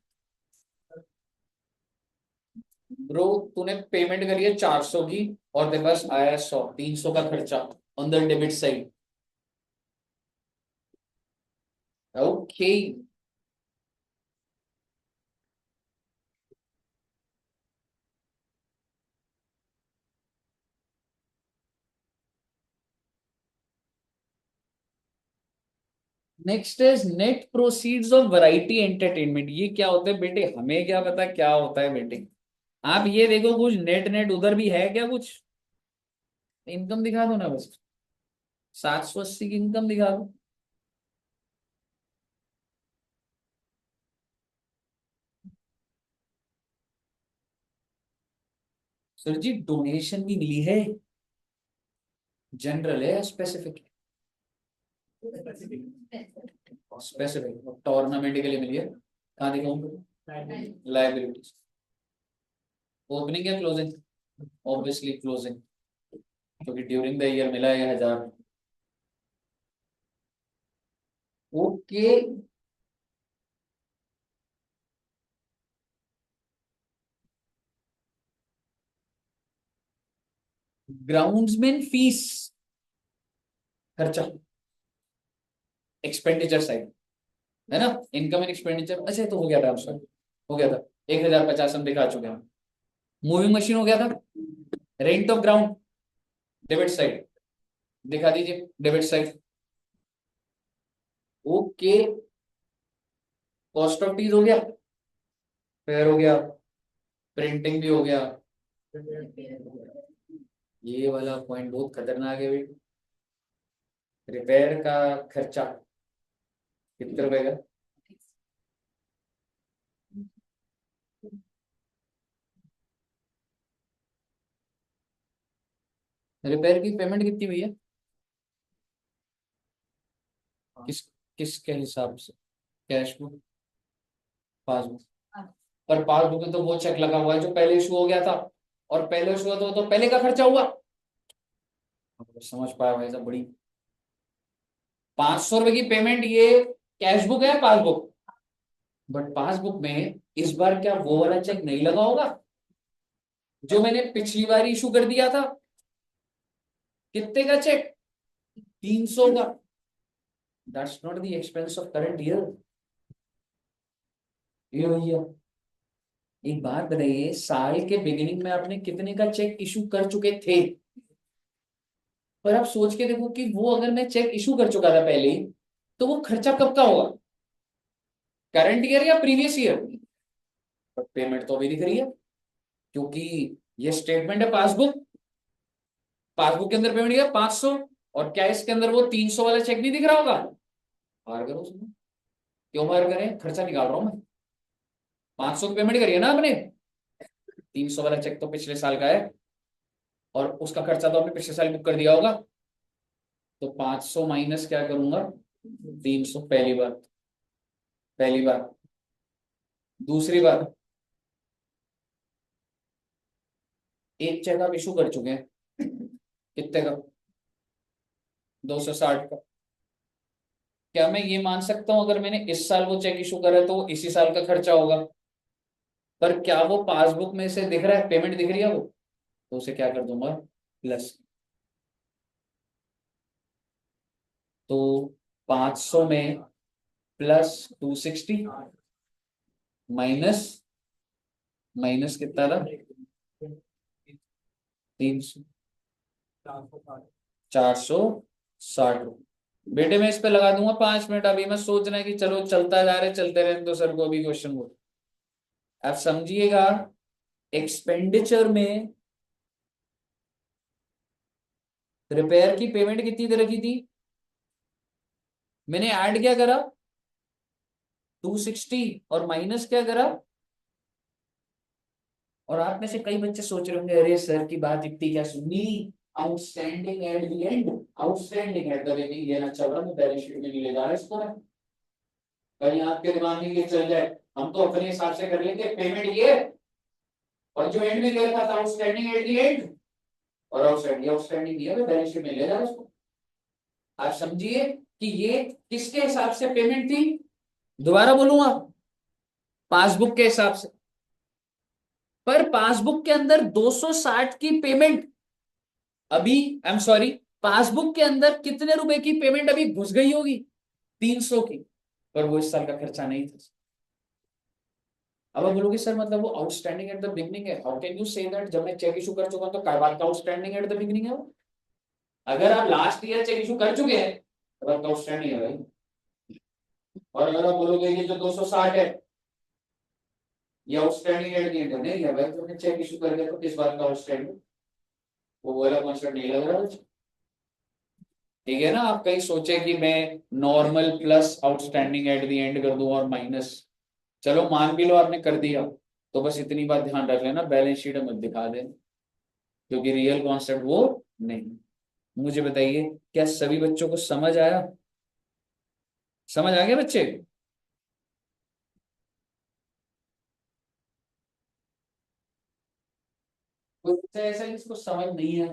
ब्रो तूने पेमेंट करी है 400 की, और तेरे पास आया है 100, 300 का खर्चा on the debit side. Okay. Next is net proceeds of variety entertainment. ये क्या होता है बेटे, हमें क्या पता क्या होता है बेटे? आप ये देखो कुछ नेट नेट उधर भी है क्या कुछ? इनकम दिखा दो ना बस, 780 की इनकम दिखा दो। सर जी डोनेशन भी मिली है, जनरल है स्पेसिफिक? स्पेसिफिक टूर्नामेंट के लिए मिली है। कहाँ दिखाऊंगा? लाइबिलिटीज। ओपनिंग या क्लोजिंग? ऑब्वियसली क्लोजिंग, क्योंकि ड्यूरिंग द ईयर मिला है 1000। ओके। ग्राउंड्समैन फीस खर्चा, एक्सपेंडिचर साइड है ना, इनकम एंड एक्सपेंडिचर। अच्छा तो हो गया ट्रांसफर, हो गया था। 1050 हम दिखा चुके हैं। मूविंग मशीन हो गया था। Rent of ground debit side दिखा दीजिए, debit side. Okay. Cost of teas हो गया, फेयर हो गया, प्रिंटिंग भी हो गया। ये वाला पॉइंट बहुत खतरनाक है भाई। रिपेयर का खर्चा कितने रुपए का? रिपेयर की पेमेंट कितनी हुई है? किस किसके हिसाब से? Cash book, passbook? पर पासबुक में तो वो चेक लगा हुआ है जो पहले इशू हो गया था। और पहले शुरू तो पहले का खर्चा हुआ। समझ पाया भाई साहब? बड़ी 500 रुपए की पेमेंट, ये कैश बुक है पासबुक, बट पासबुक में इस बार क्या वो वाला चेक नहीं लगा होगा जो मैंने पिछली बार इशू कर दिया था? कितने का चेक? 300 का। That's not the expense of current year. ये भैया एक बात बताइए, साल के बिगिनिंग में आपने कितने का चेक इशू कर चुके थे? पर आप सोच के देखो कि वो अगर मैं चेक इशू कर चुका था पहले ही, तो वो खर्चा कब का होगा? करंट ईयर या प्रीवियस ईयर? बट पेमेंट तो अभी दिख रही है, क्योंकि ये स्टेटमेंट है पासबुक, पासबुक के अंदर पेमेंट है 500, और क्या इसके अंदर वो 300 वाला चेक नहीं दिख रहा होगा? बाहर करो उसमें। क्यों बाहर करें? खर्चा निकाल रहा हूं मैं। 500 की पेमेंट करिए ना आपने, 300 वाला चेक तो पिछले साल का है, और उसका खर्चा तो आपने पिछले साल बुक कर दिया होगा। तो 500 माइनस क्या करूंगा? 300। पहली बात, पहली बात। दूसरी बात, एक चेक आप इशू कर चुके हैं, कितने का? 260 का। क्या मैं ये मान सकता हूं अगर मैंने इस साल वो चेक इशू करा तो वो इसी साल का खर्चा होगा? पर क्या वो पासबुक में से दिख रहा है, पेमेंट दिख रही है वो? तो उसे क्या कर दूंगा? प्लस। तो 500 में प्लस 260 माइनस, माइनस कितना था? 300, 460। बेटे मैं इस पे लगा दूंगा 5 मिनट, अभी मैं सोच रहा है कि चलो चलता जा रहे, चलते रहने दो सर को अभी क्वेश्चन को। आप समझिएगा, एक्सपेंडिचर में रिपेयर की पेमेंट कितनी तरह की थी? मैंने ऐड क्या करा? 260, और माइनस क्या करा? और आप में से कई बच्चे सोच रहे होंगे अरे सर की बात इतनी क्या सुननी, outstanding at the and, outstanding at the beginning ये ना चल रहा, मैं बैलेंस शीट में नहीं ले जा रहा इसको मैं। कहीं आपके दिमाग में ये चल जाए, हम तो अपने हिसाब से कर लेंगे पेमेंट ये, और जो एंड में लिखा था आउटस्टैंडिंग एट द एंड, और आउटस्टैंडिंग आउटस्टैंडिंग दिया मैं बैलेंस शीट में ले जा रहा इसको। आप समझिए कि ये किसके हिसाब से पेमेंट थी? दोबारा बोलूंगा, पासबुक के हिसाब से। पर पासबुक के अंदर 260 की पेमेंट अभी, आई एम सॉरी, पासबुक के अंदर कितने रुपए की पेमेंट अभी घुस गई होगी? 300 की। पर वो इस साल का खर्चा नहीं था। अब आप बोलोगे सर मतलब वो आउटस्टैंडिंग एट द बिगनिंग है, how can you say that? जब मैं चेक इशू कर चुका हूं तो काय बात का आउटस्टैंडिंग एट द बिगनिंग है वो? अगर आप लास्ट ईयर चेक इशू कर चुके हैं तो आपका आउटस्टैंडिंग है भाई। और अगर आप बोलोगे ये जो 260 है ये आउटस्टैंडिंग एट द एंड है, नहीं है भाई, तो चेक इशू कर दिया तो किस बात का आउटस्टैंडिंग? वो वाला कॉन्सेप्ट नहीं लग रहा। ठीक है ना? आप कहीं सोचे कि मैं normal plus outstanding at the and कर दूं और माइनस, चलो मान भी लो आपने कर दिया, तो बस इतनी बात ध्यान रख लेना, बैलेंस शीट मत दिखा देना, क्योंकि रियल कॉन्सेप्ट वो नहीं। मुझे बताइए, क्या सभी बच्चों को समझ आया? समझ आ गया बच्चे? कोई बच्चा ऐसा है जिसको समझ नहीं है?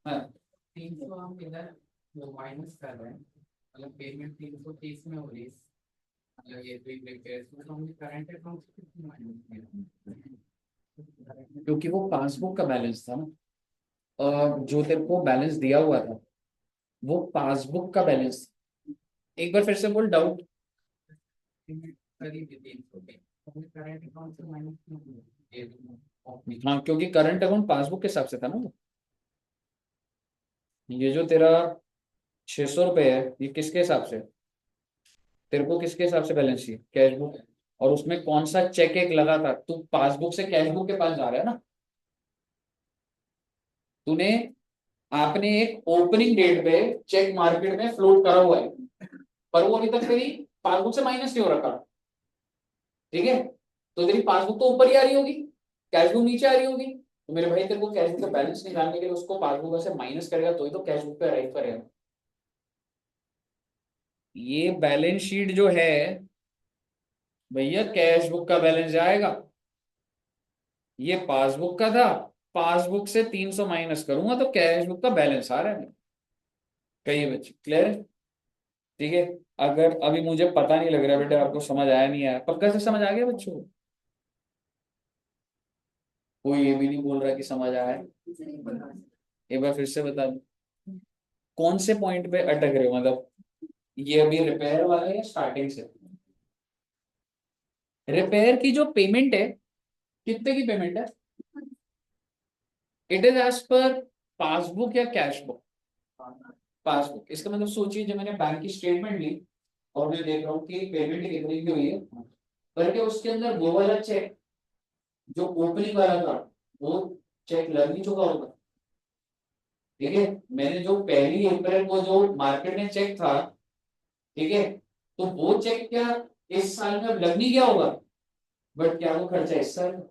हाँ। 300 हम इधर वो माइनस कर रहे हैं, मतलब पेमेंट 330 में हो रही है, मतलब ये कोई रिपेयर तो हमने करंट अकाउंट से कितनी माइनस किया? क्योंकि वो पासबुक का बैलेंस था ना, और जो तेरे को बैलेंस दिया हुआ था वो पासबुक का बैलेंस था। एक बार फिर से बोल डाउट। करीब 300 के हमने करंट अकाउंट से माइनस क्यों किया? ये हाँ, क्योंकि करंट अकाउंट पासबुक के हिसाब से था ना वो। ये जो तेरा 600 रुपए है ये किसके हिसाब से? तेरे को किसके हिसाब से बैलेंस चाहिए? Cash book. और उसमें कौन सा चेक एक लगा था? तू पासबुक से कैश बुक के पास जा रहा है ना? तूने, आपने एक ओपनिंग डेट पे चेक मार्केट में फ्लोट करा हुआ है, पर वो अभी तक तेरी पासबुक से माइनस नहीं हो रखा। ठीक है? तो तेरी पासबुक तो ऊपर ही आ रही होगी, कैश बुक नीचे आ रही होगी। तो मेरे भाई तेरे को कैश बुक का बैलेंस निकालने के लिए उसको पासबुक से माइनस करेगा तो ही तो कैश बुक पे अराइव करेगा। ये बैलेंस शीट जो है भैया, कैश बुक का बैलेंस जाएगा, ये पासबुक का था, पासबुक से 300 माइनस करूंगा तो कैश बुक का बैलेंस आ रहा है। कहिए बच्चे, क्लियर है? ठीक है। अगर अभी मुझे पता नहीं लग रहा बेटा आपको समझ आया नहीं आया, पक्का से समझ आ गया बच्चों को? कोई ये भी नहीं बोल रहा कि समझ आया है। एक बार फिर से बता दो, कौन से पॉइंट पे अटक रहे हो, मतलब ये अभी रिपेयर वाला है या स्टार्टिंग से? रिपेयर की जो पेमेंट है, कितने की पेमेंट है? It is as per passbook या कैश बुक? पासबुक। इसका मतलब सोचिए, जब मैंने बैंक की स्टेटमेंट ली और मैं देख रहा हूँ कि पेमेंट कितनी की हुई है, करके उसके अंदर वो वाला चेक जो ओपनिंग वाला था, वो चेक लग नहीं चुका होगा। ठीक है। मैंने जो पहली अप्रैल को जो मार्केट में चेक था, ठीक है, तो वो चेक क्या इस साल में अब लग नहीं गया होगा, बट क्या वो खर्चा इस साल का?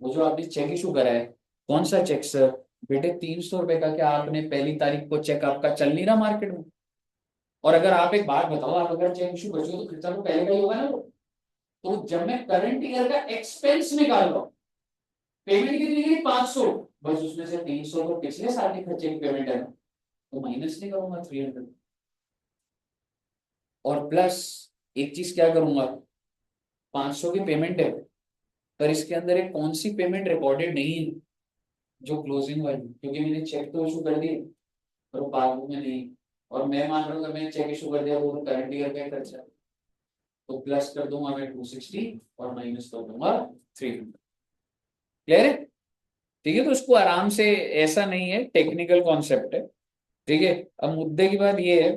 वो जो आपने चेक इशू करा है, कौन सा चेक सर? बेटे 300 रुपए का, क्या आपने पहली तारीख को चेक आपका चल नहीं रहा मार्केट में? और अगर आप एक बात बताओ, आप अगर चेक इशू कर तो खर्चा तो पहले का ही होगा ना वो। तो जब मैं करंट ईयर का एक्सपेंस निकाल रहा हूँ, पेमेंट कितनी की? 500। बस उसमें से 300 तो पिछले साल के खर्चे की पेमेंट है ना, तो माइनस नहीं करूंगा 300। और प्लस एक चीज क्या करूंगा, 500 की पेमेंट है, पर इसके अंदर एक कौन सी पेमेंट रिकॉर्डेड नहीं है, जो क्लोजिंग वाली, क्योंकि मैंने चेक तो इशू कर दिए पर वो पासबुक में नहीं। और मैं मान रहा हूँ मैंने चेक इशू कर दिया वो करंट ईयर का ही खर्चा है। तो प्लस कर दूंगा मैं 260 और माइनस कर दूंगा 300। क्लियर है? ठीक है, तो उसको आराम से, ऐसा नहीं है, टेक्निकल कॉन्सेप्ट है। ठीक है। अब मुद्दे की बात ये है,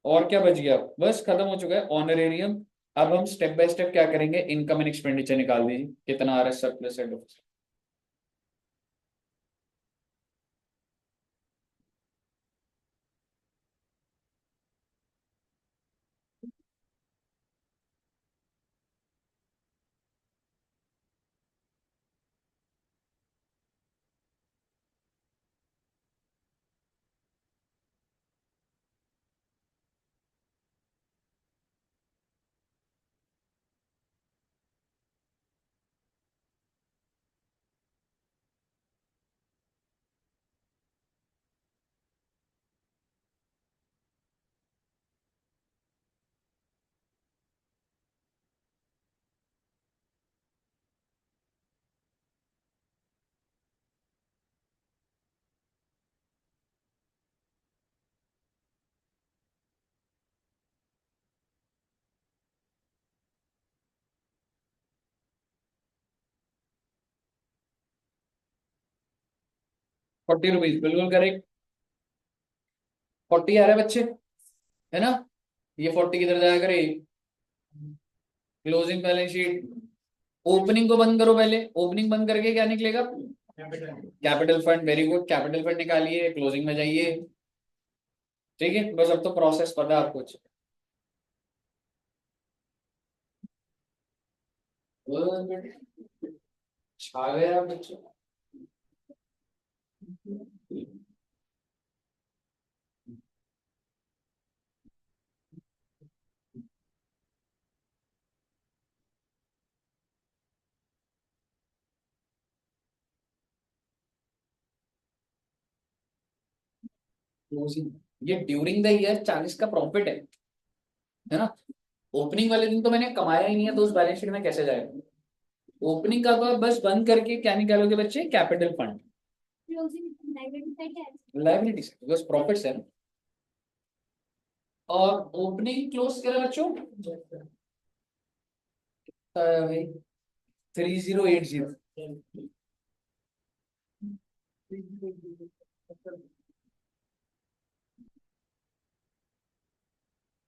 और क्या बच गया? बस खत्म हो चुका है ऑनरेरियम। अब हम स्टेप बाय स्टेप क्या करेंगे, इनकम एंड एक्सपेंडिचर निकाल दीजिए, कितना आ रहा है सरप्लस एंड डेफिसिट। 40 रुपीज बिल्कुल करेक्ट। 40 आ रहा है बच्चे, है ना? ये 40 किधर जाया करे? Closing balance sheet. ओपनिंग को बंद करो पहले, ओपनिंग बंद करके क्या निकलेगा? Capital fund. Very good, capital fund निकालिए, क्लोजिंग में जाइए। ठीक है, बस अब तो प्रोसेस पता है आपको। छा गए आप बच्चे। क्लोजिंग, ये ड्यूरिंग द ईयर 40 का प्रॉफिट है ना? ओपनिंग वाले दिन तो मैंने कमाया ही नहीं है, तो उस बैलेंस शीट में कैसे जाएगा? ओपनिंग का तो आप बस बंद करके क्या निकालोगे बच्चे? Capital fund. लाइबिलिटी से बस प्रॉफिट है ना? और ओपनिंग क्लोज करा बच्चों, भाई 3080।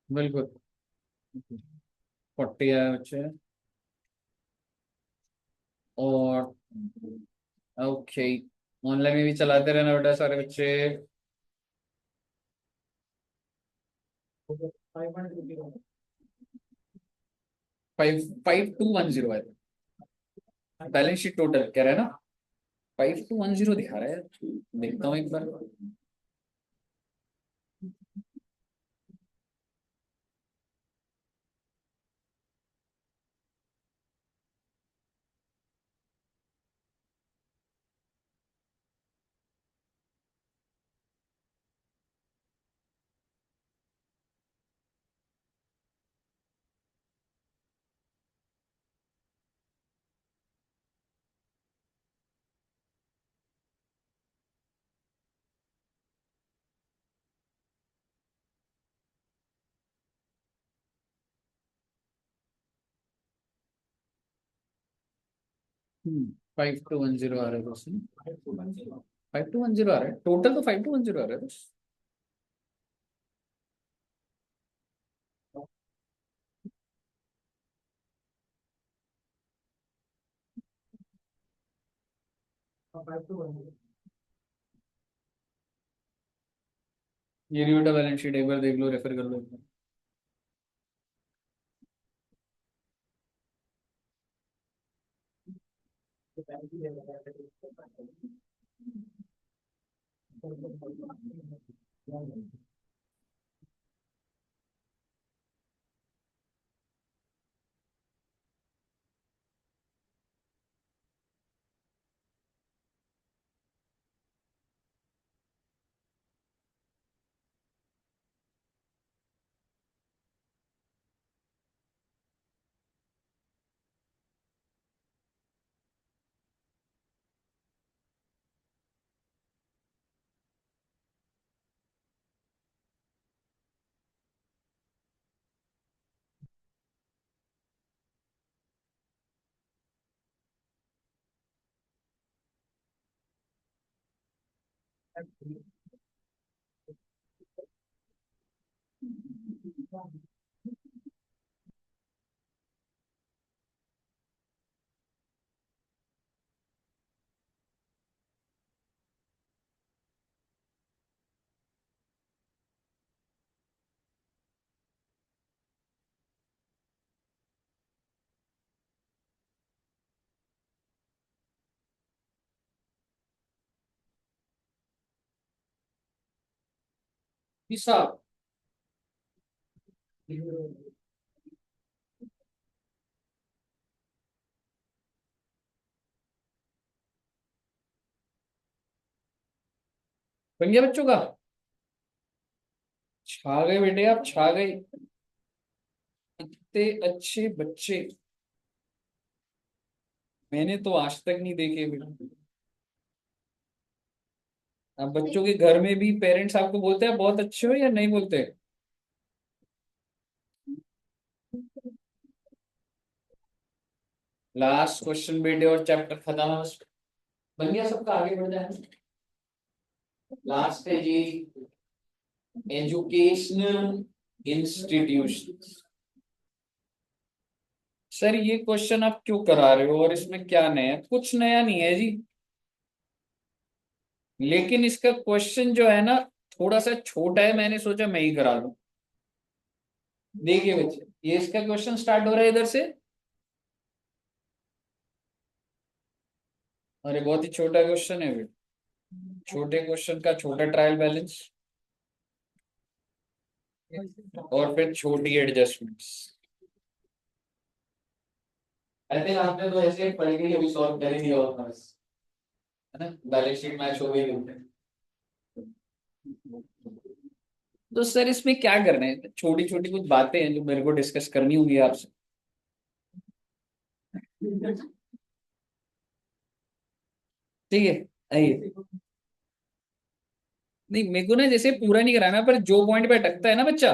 बिल्कुल। 40 है बच्चे। और ओके, ऑनलाइन में भी चलाते रहना बेटा सारे बच्चे। 5210 है बैलेंस शीट टोटल, कह रहा है ना? 5210 दिखा रहा है यार, देखता हूँ एक बार। 5210 आ रहा है क्वेश्चन। 5210 आ रहा है टोटल, तो 5210 आ रहा है बस। ये नहीं बेटा, बैलेंस शीट एक बार देख लो, रेफर कर लो। हिसाब बन गया बच्चों का। छा गए बेटे, आप छा गए। इतने अच्छे बच्चे मैंने तो आज तक नहीं देखे बेटा। अब बच्चों के घर में भी पेरेंट्स आपको बोलते हैं बहुत अच्छे हो या नहीं बोलते? लास्ट क्वेश्चन बेटे और चैप्टर खत्म है बस। बन गया सबका, आगे बढ़ जाए। लास्ट है जी, एजुकेशनल इंस्टीट्यूशन। सर ये क्वेश्चन आप क्यों करा रहे हो और इसमें क्या नया है? कुछ नया नहीं है जी, लेकिन इसका क्वेश्चन जो है ना थोड़ा सा छोटा है, मैंने सोचा मैं ही करा दूं। देखिए बच्चे, ये इसका क्वेश्चन स्टार्ट हो रहा है इधर से। अरे बहुत ही छोटा क्वेश्चन है बेटा, छोटे क्वेश्चन का छोटा ट्रायल बैलेंस और फिर छोटी एडजस्टमेंट्स। आई थिंक आपने तो ऐसे पढ़ के ही अभी सॉल्व कर ही दिया होगा बस, है ना? बैलेंस शीट मैच हो गई होते। तो सर इसमें क्या करना है, छोटी छोटी कुछ बातें हैं जो मेरे को डिस्कस करनी होंगी आपसे। ठीक है, आइए। नहीं मेरे को ना जैसे पूरा नहीं कराना, पर जो पॉइंट पे अटकता है ना बच्चा,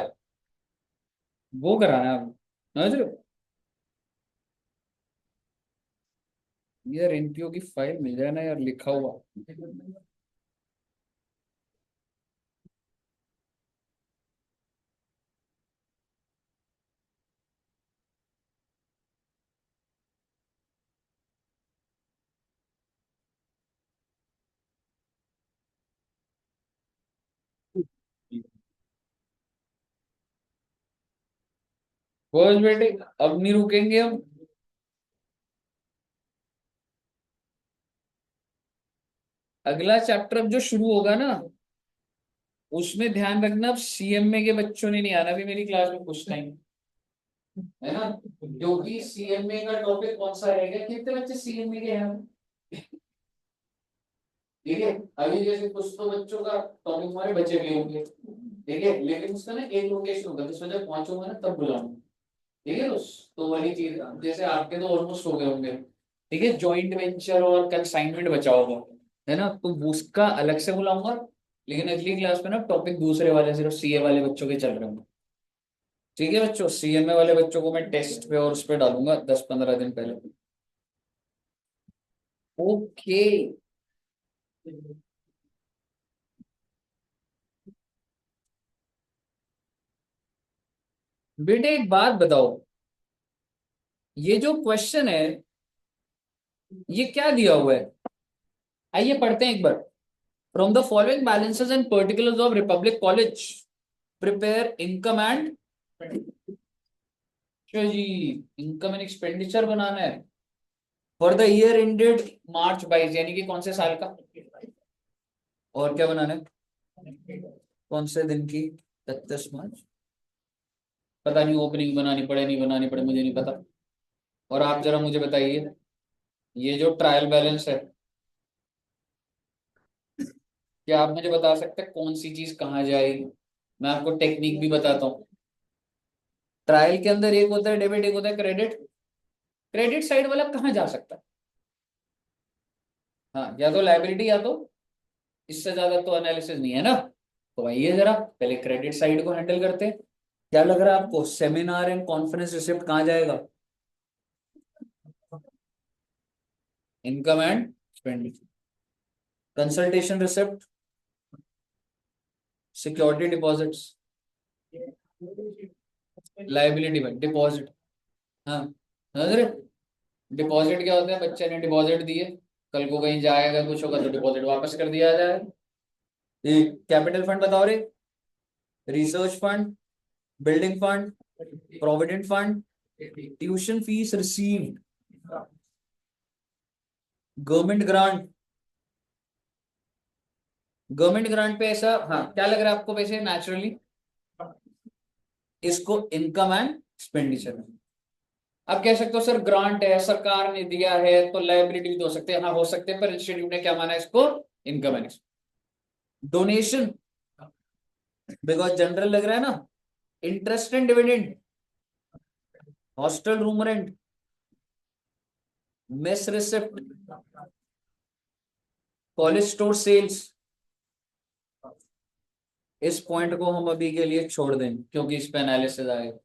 वो कराना है आपको, समझ रहे हो? यार एनपीओ की फाइल मिल जाए ना यार, लिखा हुआ। बस बेटे, अब नहीं रुकेंगे हम। अगला चैप्टर अब जो शुरू होगा ना, उसमें ध्यान रखना, अब सीएमए के बच्चों ने नहीं आना भी मेरी क्लास में कुछ टाइम, है ना? क्योंकि सीएमए का टॉपिक कौन सा रहेगा, कितने बच्चे सीएमए के हैं? ठीक है, अभी जैसे कुछ तो बच्चों का टॉपिक हमारे बचे भी होंगे, ठीक है, लेकिन उसका ना एक लोकेशन होगा, जिस वजह पहुंचूंगा ना तब बुलाऊंगा। ठीक है दोस्त, तो वही चीज, जैसे आपके तो ऑलमोस्ट हो गए होंगे। ठीक है, जॉइंट वेंचर और कंसाइनमेंट बचा होगा, है ना? तो वो उसका अलग से बुलाऊंगा। लेकिन अगली क्लास में ना टॉपिक दूसरे वाले, सिर्फ सीए वाले बच्चों के चल रहे होंगे। ठीक है बच्चों, सीएमए वाले बच्चों को मैं टेस्ट पे और उस पे डालूंगा 10-15 दिन पहले। ओके, बेटे एक बात बताओ, ये जो क्वेश्चन है ये क्या दिया हुआ है? आइए पढ़ते हैं एक बार। From the following balances and particulars of republic college, prepare income and, जी, इनकम एंड एक्सपेंडिचर बनाना है for the year ended March 22, यानी कि कौन से साल का, और क्या बनाना है, कौन से दिन की, 31 मार्च। पता नहीं ओपनिंग बनानी पड़े नहीं बनानी पड़े, मुझे नहीं पता। और आप जरा मुझे बताइए, ये जो ट्रायल बैलेंस है, क्या आप मुझे बता सकते हैं कौन सी चीज कहाँ जाएगी? मैं आपको टेक्निक भी बताता हूँ। ट्रायल के अंदर एक होता है डेबिट, एक होता है क्रेडिट। क्रेडिट साइड वाला कहाँ जा सकता है? हाँ, या तो लाइबिलिटी या तो, इससे ज्यादा तो एनालिसिस नहीं है ना। तो आइए जरा पहले क्रेडिट साइड को हैंडल करते हैं। क्या लग रहा है आपको, सेमिनार एंड कॉन्फ्रेंस रिसिप्ट कहाँ जाएगा? Income and expenditure. Consultation receipt, security deposits, liability में डिपॉजिट। हाँ, समझ रहे? डिपॉजिट क्या होता है, बच्चे ने डिपॉजिट दिए, कल को कहीं जाएगा कुछ होगा तो डिपॉजिट वापस कर दिया जाए। ये कैपिटल फंड बताओ रे, research fund, building fund, provident fund, tuition fees received, government grant. Government grant पे ऐसा, हाँ क्या लग रहा है आपको वैसे नेचुरली, इसको इनकम एंड एक्सपेंडिचर में। अब कह सकते हो सर ग्रांट है, सरकार ने दिया है, तो लायबिलिटी भी तो हो सकते हैं, हाँ हो सकते हैं, पर इंस्टीट्यूट ने क्या माना है इसको, income and. Donation, because general लग रहा है ना। Interest and dividend, hostel room rent, mess receipt, college store sales. इस पॉइंट को हम अभी के लिए छोड़ दें क्योंकि इस पे एनालिसिस आएगा।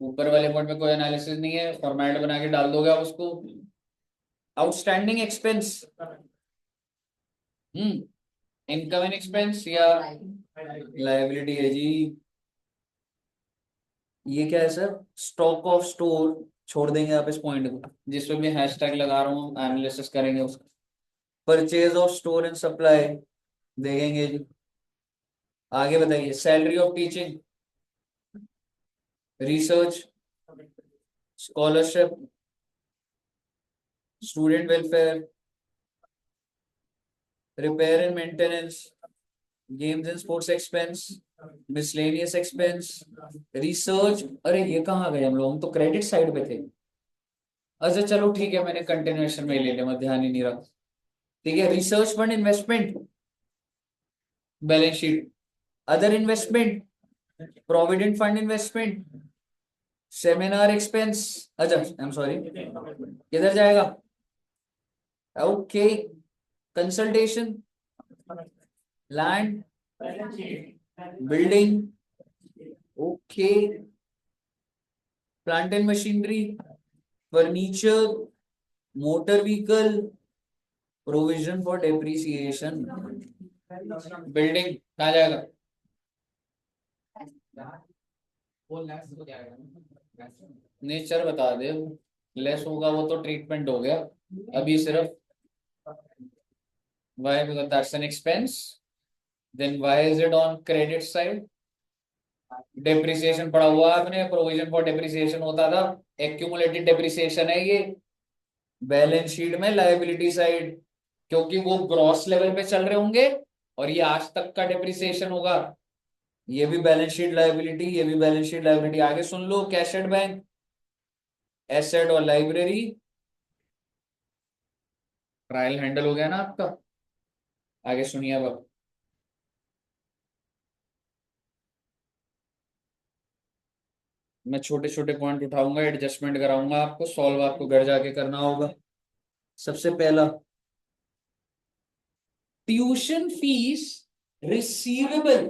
ऊपर वाले पॉइंट में कोई एनालिसिस नहीं है, फॉर्मेट बना के डाल दोगे आप उसको। Outstanding expense, income and expense या लायबिलिटी है जी। ये क्या है सर, स्टॉक ऑफ स्टोर। छोड़ देंगे आप इस पॉइंट को, जिसपे मैं हैशटैग लगा रहा हूँ, एनालिसिस करेंगे उसका। Purchase of store and supply देखेंगे जी। आगे बताइए, salary of teaching, research, scholarship, student welfare, repair and maintenance, games and sports expense, miscellaneous expense, research. अरे ये कहाँ गए हम लोग, हम तो क्रेडिट साइड पे थे। अच्छा चलो ठीक है, मैंने कंटिन्यूएशन में ले लिया, मैं ध्यान ही नहीं रहा। ठीक है, research fund investment, balance sheet. Other investment, provident fund investment, seminar expense. अच्छा आई एम सॉरी, किधर जाएगा? Okay, consultation, land, building, okay, plant and machinery, furniture, motor vehicle, provision for depreciation. Building कहाँ जाएगा? वो लेस हो जाएगा ना, less. Nature बता दे, लेस होगा वो तो ट्रीटमेंट हो गया, अभी सिर्फ why, because that's an expense, then why is it on credit side? Depreciation पढ़ा हुआ आपने, प्रोविजन फॉर डेप्रिसिएशन होता था, एक्यूमुलेटेड डेप्रिसिएशन है ये, बैलेंस शीट में लायबिलिटी साइड, क्योंकि वो ग्रॉस लेवल पे चल रहे होंगे और ये आज तक का डेप्रिसिएशन होगा। ये भी बैलेंस शीट लायबिलिटी, ये भी बैलेंस शीट लायबिलिटी। आगे सुन लो, कैश एट बैंक, एसेट और लाइब्रेरी। ट्रायल हैंडल हो गया ना आपका। आगे सुनिए अब। मैं छोटे छोटे पॉइंट उठाऊंगा, एडजस्टमेंट कराऊंगा आपको, सॉल्व आपको घर जाके करना होगा। सबसे पहला, tuition fees receivable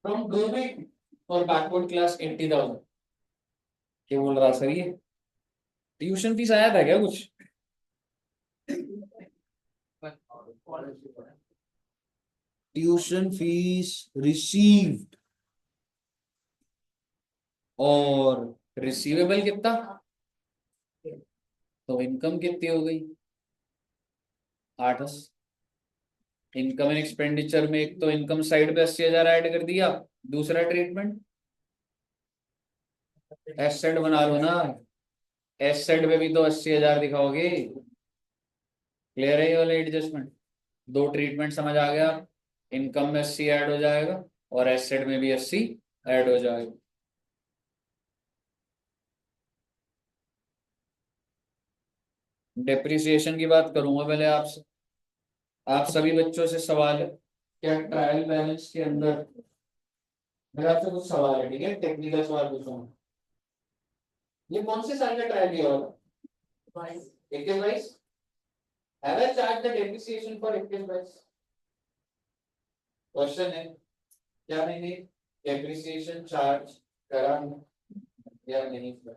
from government और बैकवर्ड क्लास 80,000। क्या बोल रहा सर ये? ट्यूशन फीस आया था क्या कुछ? ट्यूशन फीस रिसीव्ड और रिसीवेबल कितना, तो इनकम कितनी हो गई 8। इनकम एंड एक्सपेंडिचर में एक तो इनकम साइड पे 80,000 ऐड कर दिया, दूसरा ट्रीटमेंट एसेट बना लो ना, एसेट पे भी तो 80,000 दिखाओगे। क्लियर है ये वाला एडजस्टमेंट, दो ट्रीटमेंट समझ आ गया, इनकम में 80 ऐड हो जाएगा और एसेट में भी 80 ऐड हो जाएगा। डेप्रिसिएशन की बात करूंगा पहले आपसे, आप सभी बच्चों से सवाल है, क्या ट्रायल बैलेंस के अंदर मेरा आपसे कुछ सवाल है, ठीक है, टेक्निकल सवाल पूछूंगा। ये कौन से साल का ट्रायल किया होगा 21-22, have I charged the depreciation for 21-22? Question है, क्या मैंने डेप्रिसिएशन चार्ज करा या नहीं करा?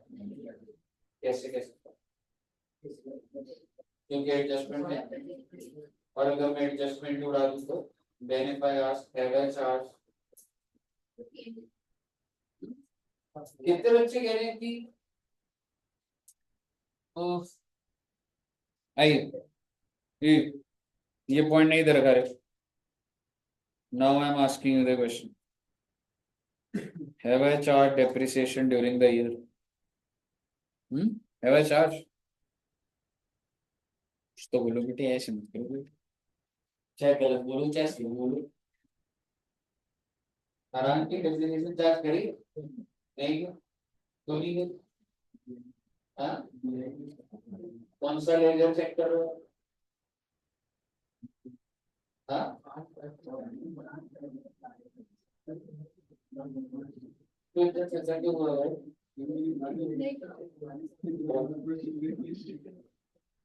कैसे कैसे, क्योंकि एडजस्टमेंट में, और अगर मैं एडजस्टमेंट उड़ा दूं तो then if I ask have I charge, कितने बच्चे कह रहे हैं कि ओ आइए ये पॉइंट नहीं दे रखा है। Now I am asking you the question, have I charge depreciation during the year? Have I charge? तो बोलो बेटे, ऐसे मत करो, चाहे गलत बोलो चाहे सही बोलो। आराम की डेप्रिसिएशन चार्ज करी नहीं, तो नहीं करी। हाँ, कौन सा लेजर चेक कर रहे हो? हाँ, तो इतना चर्चा क्यों हो रहा है?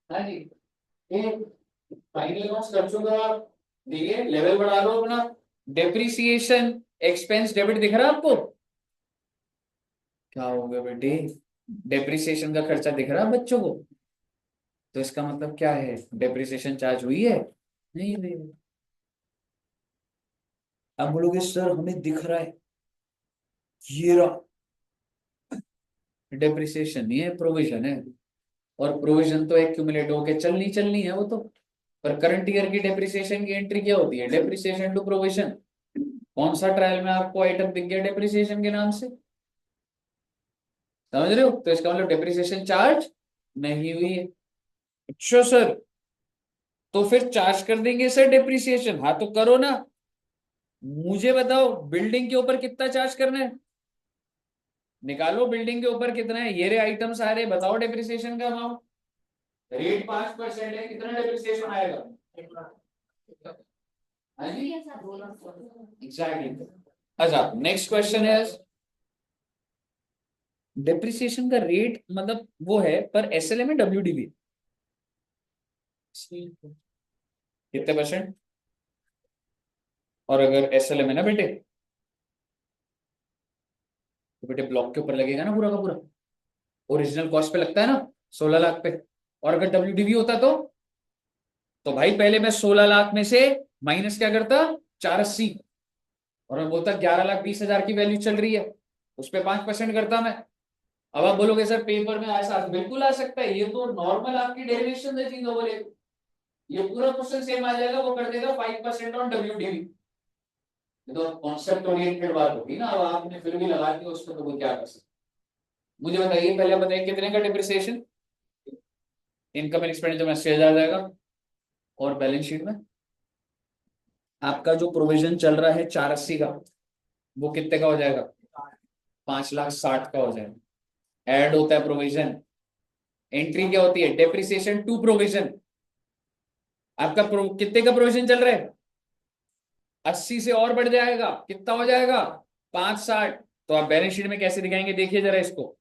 हाँ जी, ये फाइनल नोट्स कर चुका आप, ठीक है, लेवल बढ़ा लो अपना। डेप्रिसिएशन एक्सपेंस डेबिट दिख रहा है आपको? क्या हो गया बेटे, डेप्रिसिएशन का खर्चा दिख रहा है बच्चों को? तो इसका मतलब क्या है, डेप्रिसिएशन चार्ज हुई है? नहीं हुई है। अब बोलोगे सर हमें दिख रहा है, ये रहा, डेप्रिसिएशन नहीं है, प्रोविजन है। और प्रोविजन तो एक्यूमुलेट होके चलनी चलनी है वो तो। पर करंट ईयर की डेप्रिसिएशन की एंट्री क्या होती है, डेप्रिसिएशन टू प्रोविजन। कौन सा ट्रायल में आपको आइटम दिख गया डेप्रिसिएशन के नाम से? समझ रहे हो, तो इसका मतलब डेप्रिसिएशन चार्ज नहीं हुई है। अच्छा सर, तो फिर चार्ज कर देंगे सर डेप्रिसिएशन, हाँ तो करो ना। मुझे बताओ बिल्डिंग के ऊपर कितना चार्ज करना है, निकालो बिल्डिंग के ऊपर कितना है, ये रे आइटम सारे, बताओ डेप्रिसिएशन का अमाउंट। रेट 5% है, कितना डेप्रिसिएशन आएगा? हाँ जी, एग्जैक्टली। अच्छा नेक्स्ट क्वेश्चन है, डेप्रिसिएशन का रेट मतलब वो है पर एसएलए में डब्ल्यूडीवी कितने परसेंट, और अगर एसएलए में ना बेटे, तो बेटे ब्लॉक के ऊपर लगेगा ना पूरा का पूरा, ओरिजिनल कॉस्ट पे लगता है ना 16 लाख पे। और अगर डब्ल्यूडीवी होता तो भाई पहले मैं 16 लाख में से माइनस क्या करता, 480, और मैं बोलता 11,20,000 की वैल्यू चल रही है, उस पर 5% करता मैं। अब आप बोलोगे सर पेपर में ऐसा बिल्कुल आ सकता है, ये तो नॉर्मल आपकी डेरिवेशन है चीजों बोले, ये पूरा क्वेश्चन सेम आ जाएगा, वो कर देगा 5% ऑन डब्ल्यूडीवी। ये तो कॉन्सेप्ट ओरिएंटेड बात होगी ना, अब आपने फिर भी लगा दी उस पर, तो वो क्या कर सकते। मुझे बताइए, पहले बताइए कितने का डिप्रिसिएशन, इनकम एंड एक्सपेंडिचर में 80,000 जाएगा, और बैलेंस शीट में आपका जो प्रोविजन चल रहा है 480 का, वो कितने का हो जाएगा, 5,60,000 का हो जाएगा। ऐड होता है प्रोविजन, एंट्री क्या होती है, डेप्रिसिएशन टू प्रोविजन। आपका कितने का प्रोविजन चल रहा है, 80 से और बढ़ जाएगा, कितना हो जाएगा, 560। तो आप बैलेंस शीट में कैसे दिखाएंगे, देखिए जरा इसको,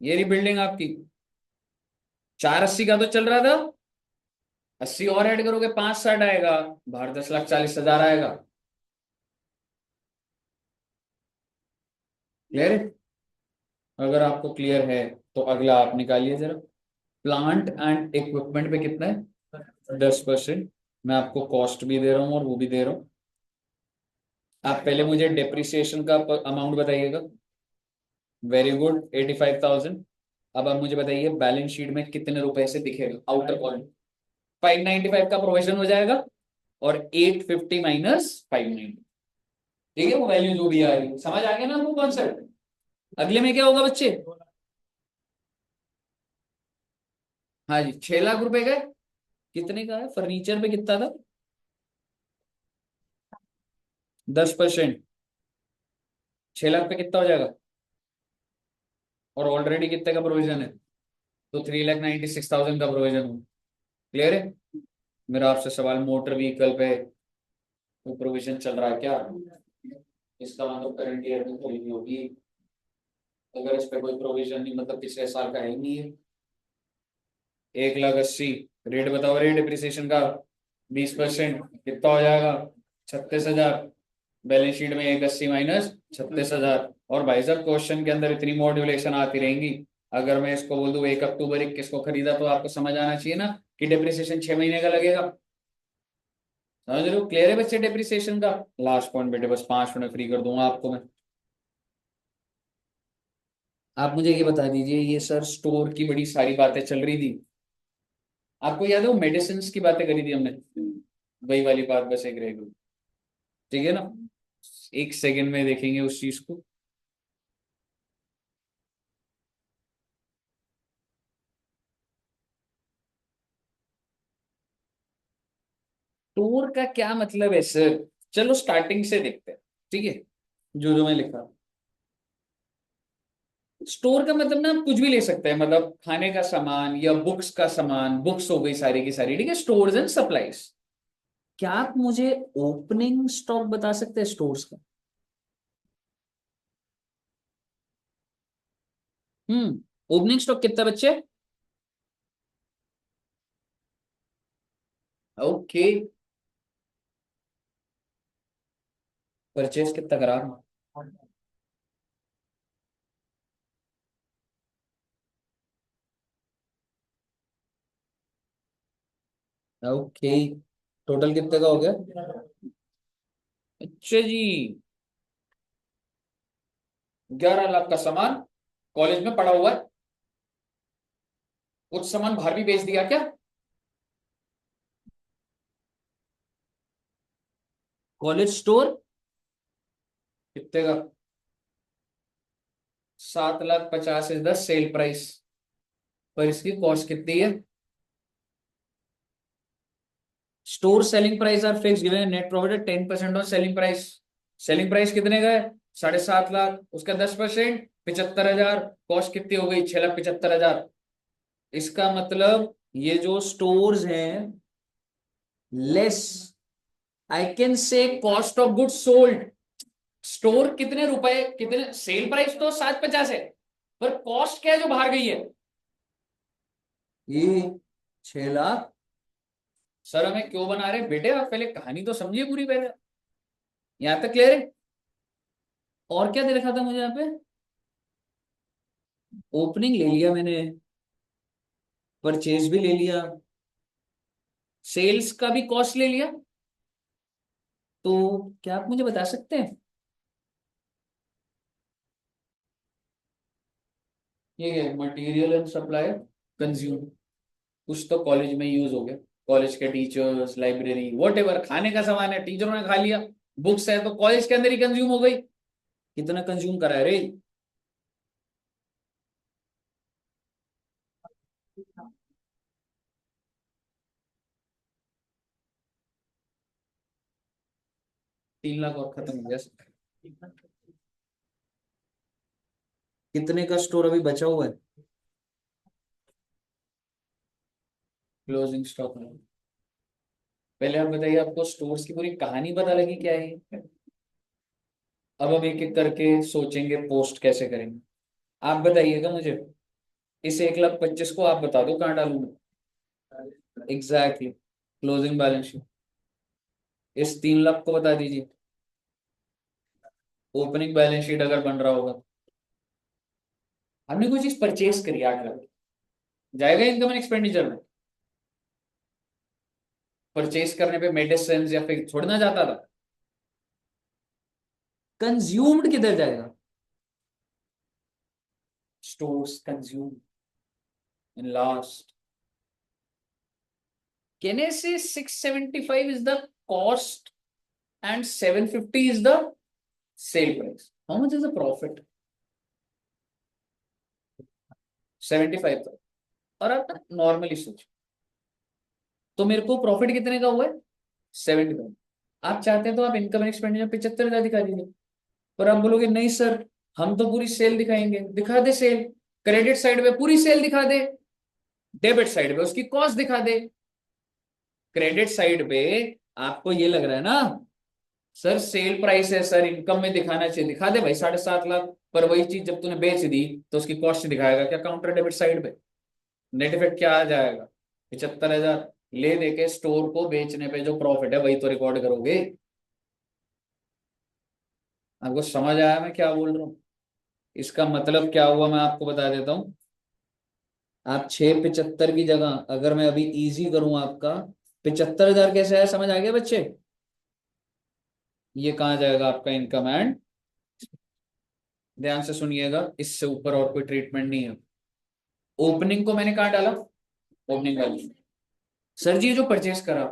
ये रही बिल्डिंग आपकी, 480 का तो चल रहा था, 80 और ऐड करोगे 560 आएगा, बाहर 10,40,000 आएगा। क्लियर है? अगर आपको क्लियर है तो अगला आप निकालिए जरा। प्लांट एंड इक्विपमेंट पे कितना है? 10%। मैं आपको कॉस्ट भी दे रहा हूँ और वो भी दे रहा हूँ। आप पहले मुझे डेप्रिसिएशन का अमाउंट बताइएगा। Very good, 85,000। अब आप मुझे बताइए बैलेंस शीट में कितने रुपए से दिखेगा आउटर कॉलम? 595 का प्रोविजन हो जाएगा और 850 माइनस 590। ठीक है, वो वैल्यू जो भी आ रही है, समझ आ गया ना आपको कॉन्सेप्ट? अगले में क्या होगा बच्चे? हाँ जी, 6 लाख रुपए का है। कितने का है? फर्नीचर पे कितना था? 10%। 6 लाख पे कितना हो जाएगा? और ऑलरेडी कितने का प्रोविजन है? तो 3,96,000 का प्रोविजन हो। क्लियर है? मेरा आपसे सवाल, मोटर व्हीकल पे कोई प्रोविजन चल रहा है क्या? इसका मतलब करंट ईयर में खरीदी होगी। अगर इस पे कोई प्रोविजन नहीं, मतलब पिछले साल का है ही नहीं है। 1,80,000। रेट बताओ, रेट डिप्रिसिएशन का 20% कितना हो जाएगा? 36,000। बैलेंस शीट में 1,80 माइनस 36,000। और भाई साहब क्वेश्चन के अंदर इतनी मॉड्यूलेशन आती रहेंगी। अगर मैं इसको बोल दूं 1 अक्टूबर 21 को खरीदा, तो आपको समझ आना चाहिए ना कि डिप्रिसिएशन 6 महीने का लगेगा। समझ रहे हो? क्लियर है बच्चे डिप्रिसिएशन का? लास्ट पॉइंट बेटे, बस 5 मिनट फ्री कर दूंगा आपको मैं। आप मुझे ये बता दीजिए, ये सर स्टोर की बड़ी सारी बातें चल रही थी, आपको याद है वो मेडिसिन की बातें करी थी हमने? वही वाली बात बस एक रह गई। ठीक है ना? एक सेकंड में देखेंगे उस चीज को। स्टोर का क्या मतलब है सर? चलो स्टार्टिंग से देखते हैं। ठीक है, जो जो मैं लिखा। स्टोर का मतलब ना आप कुछ भी ले सकते हैं, मतलब खाने का सामान या बुक्स का सामान। बुक्स हो गई सारी की सारी, ठीक है, स्टोर्स एंड सप्लाईज। क्या आप मुझे ओपनिंग स्टॉक बता सकते हैं स्टोर्स का? ओपनिंग स्टॉक कितना बच्चे? ओके। परचेज कितना करा? ओके, टोटल कितने का हो गया? अच्छा जी, 11 लाख का सामान कॉलेज में पड़ा हुआ है। कुछ सामान बाहर भी बेच दिया क्या? कॉलेज स्टोर कितने का? 7,50,000 इज द सेल प्राइस। पर इसकी कॉस्ट कितनी है? Store selling price are fix given net profit 10% on selling price. Selling price कितने का है? 7.5 लाख। उसका 10% 75,000। कॉस्ट कितनी हो गई? 6,75,000। इसका मतलब ये जो स्टोर्स हैं, less I can say cost of good sold. Store कितने रुपए, कितने सेल प्राइस तो 750 है, पर कॉस्ट क्या है जो बाहर गई है? ये 6 लाख। सर हमें क्यों बना रहे हैं बेटे? आप पहले कहानी तो समझिए पूरी पहले। यहां तक क्लियर है? और क्या दे रखा था मुझे यहाँ पे? ओपनिंग ले लिया मैंने, परचेज भी ले लिया, सेल्स का भी कॉस्ट ले लिया। तो क्या आप मुझे बता सकते हैं ये मटेरियल एंड सप्लाई कंज्यूम, कुछ तो कॉलेज में यूज हो गया। कॉलेज के टीचर्स, लाइब्रेरी, वॉट एवर, खाने का सामान है टीचरों ने खा लिया। बुक्स है तो कॉलेज के अंदर ही कंज्यूम हो गई। कितना कंज्यूम करा है रे? 3 लाख और खत्म हो गया। कितने का स्टोर अभी बचा हुआ है? क्लोजिंग स्टॉक में। पहले आप बताइए, आपको स्टोर्स की पूरी कहानी पता लगी क्या है? अब हम एक एक करके सोचेंगे पोस्ट कैसे करेंगे। आप बताइएगा मुझे, इस 1,25,000 को आप बता दो कहाँ डालूंगा। Exactly, closing balance sheet. इस 3 लाख को बता दीजिए ओपनिंग बैलेंस शीट अगर बन रहा होगा। हमने कोई चीज परचेज करी 8 लाख, जाएगा इनकम एंड एक्सपेंडिचर में? परचेज करने पे मेडिसिन या फिर छोड़ना जाता था? कंज्यूम्ड किधर जाएगा? Stores consume in last. Can I say 675 is the cost and 750 is the sale price? How much is the profit? 75 था। और आप नॉर्मली सोचो तो मेरे को प्रॉफिट कितने का हुआ है? 75। आप चाहते हैं तो आप इनकम एंड एक्सपेंडिचर 75,000 दिखा दीजिए। पर आप बोलोगे नहीं सर, हम तो पूरी सेल दिखाएंगे। दिखा दे सेल, क्रेडिट साइड पे पूरी सेल दिखा दे, डेबिट साइड पे उसकी कॉस्ट दिखा दे। क्रेडिट साइड पे आपको ये लग रहा है ना सर सेल प्राइस है, सर इनकम में दिखाना चाहिए, दिखा दे भाई 7.5 लाख। पर वही चीज जब तूने बेच दी तो उसकी कॉस्ट दिखाएगा क्या काउंटर डेबिट साइड पे? नेट इफेक्ट क्या आ जाएगा? 75,000। ले देके स्टोर को बेचने पे जो प्रॉफिट है वही तो रिकॉर्ड करोगे। आपको समझ आया मैं क्या बोल रहा हूँ? इसका मतलब क्या हुआ मैं आपको बता देता हूँ। आप 675 की जगह अगर मैं अभी इजी करूं आपका, 75,000 कैसे आया समझ आ गया बच्चे? ये कहाँ जाएगा आपका इनकम एंड, ध्यान से सुनिएगा, इससे ऊपर और कोई ट्रीटमेंट नहीं है। ओपनिंग को मैंने कहाँ डाला? Opening value. सर जी जो परचेस करा,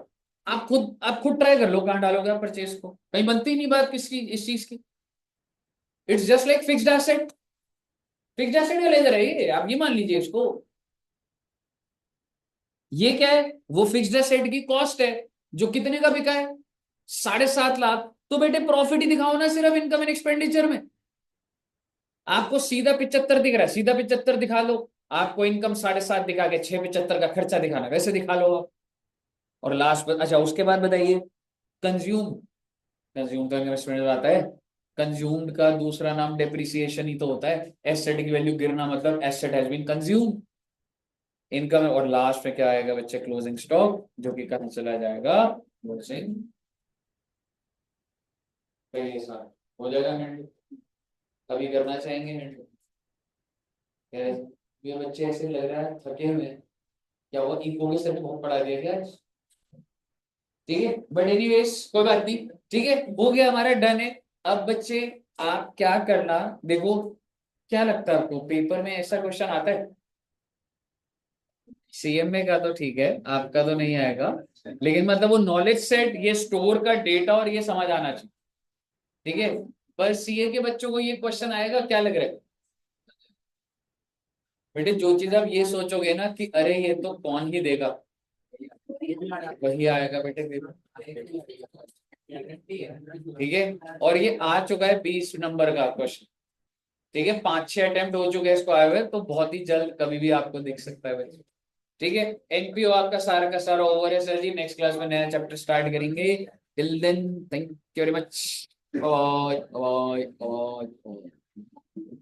आप खुद ट्राई कर लो कहाँ डालोगे आप परचेस को, कहीं बनती ही नहीं बात किसकी इस चीज की। It's just like fixed asset. Fixed asset का लेजर है ये, आप ये मान लीजिए इसको। ये क्या है? वो फिक्स्ड एसेट की कॉस्ट है जो कितने का बिका है? 7.5 लाख। तो बेटे प्रॉफिट ही दिखाओ ना सिर्फ इनकम एंड एक्सपेंडिचर में। आपको सीधा 75 दिख रहा है, सीधा 75 दिखा लो। आपको इनकम 7.5 दिखा के 675 का खर्चा दिखाना वैसे दिखा लो आप। और लास्ट, अच्छा उसके बाद बताइए कंज्यूम। कंज्यूम का इन्वेस्टमेंट आता है। कंज्यूम्ड का दूसरा नाम डेप्रिसिएशन ही तो होता है। एसेट की वैल्यू गिरना मतलब asset has been consume. Income और लास्ट में क्या आएगा बच्चे? क्लोजिंग स्टॉक, जो कि कहां चला जाएगा? क्लोजिंग। हो जाएगा हैंड। अभी करना चाहेंगे हैंड? ये बच्चे ऐसे लग रहा है थके हुए हैं। क्या हुआ, इको के सर ने बहुत पढ़ा दिया क्या? ठीक है बट एनीवेज कोई बात नहीं। ठीक है हो गया हमारा, डन है। अब बच्चे आप क्या करना देखो, क्या लगता है आपको पेपर में ऐसा क्वेश्चन आता है? सीएमए का तो ठीक है, आपका तो नहीं आएगा। लेकिन मतलब वो नॉलेज सेट, ये स्टोर का डेटा और ये समझ आना चाहिए। ठीक है, पर सीए के बच्चों को ये क्वेश्चन आएगा क्या लग रहा है? बेटे जो चीज आप ये सोचोगे ना कि अरे ये तो कौन ही देगा, वही आएगा बेटे पेपर। ठीक है, और ये आ चुका है 20 नंबर का क्वेश्चन। ठीक है 5-6 अटेम्प्ट हो चुके हैं इसको आए हुए, तो बहुत ही जल्द कभी भी आपको दिख सकता है बच्चे। ठीक है, एनपीओ आपका सारा का सारा ओवर है सर जी। नेक्स्ट क्लास में नया चैप्टर स्टार्ट करेंगे। Till then thank you very much. Bye bye bye.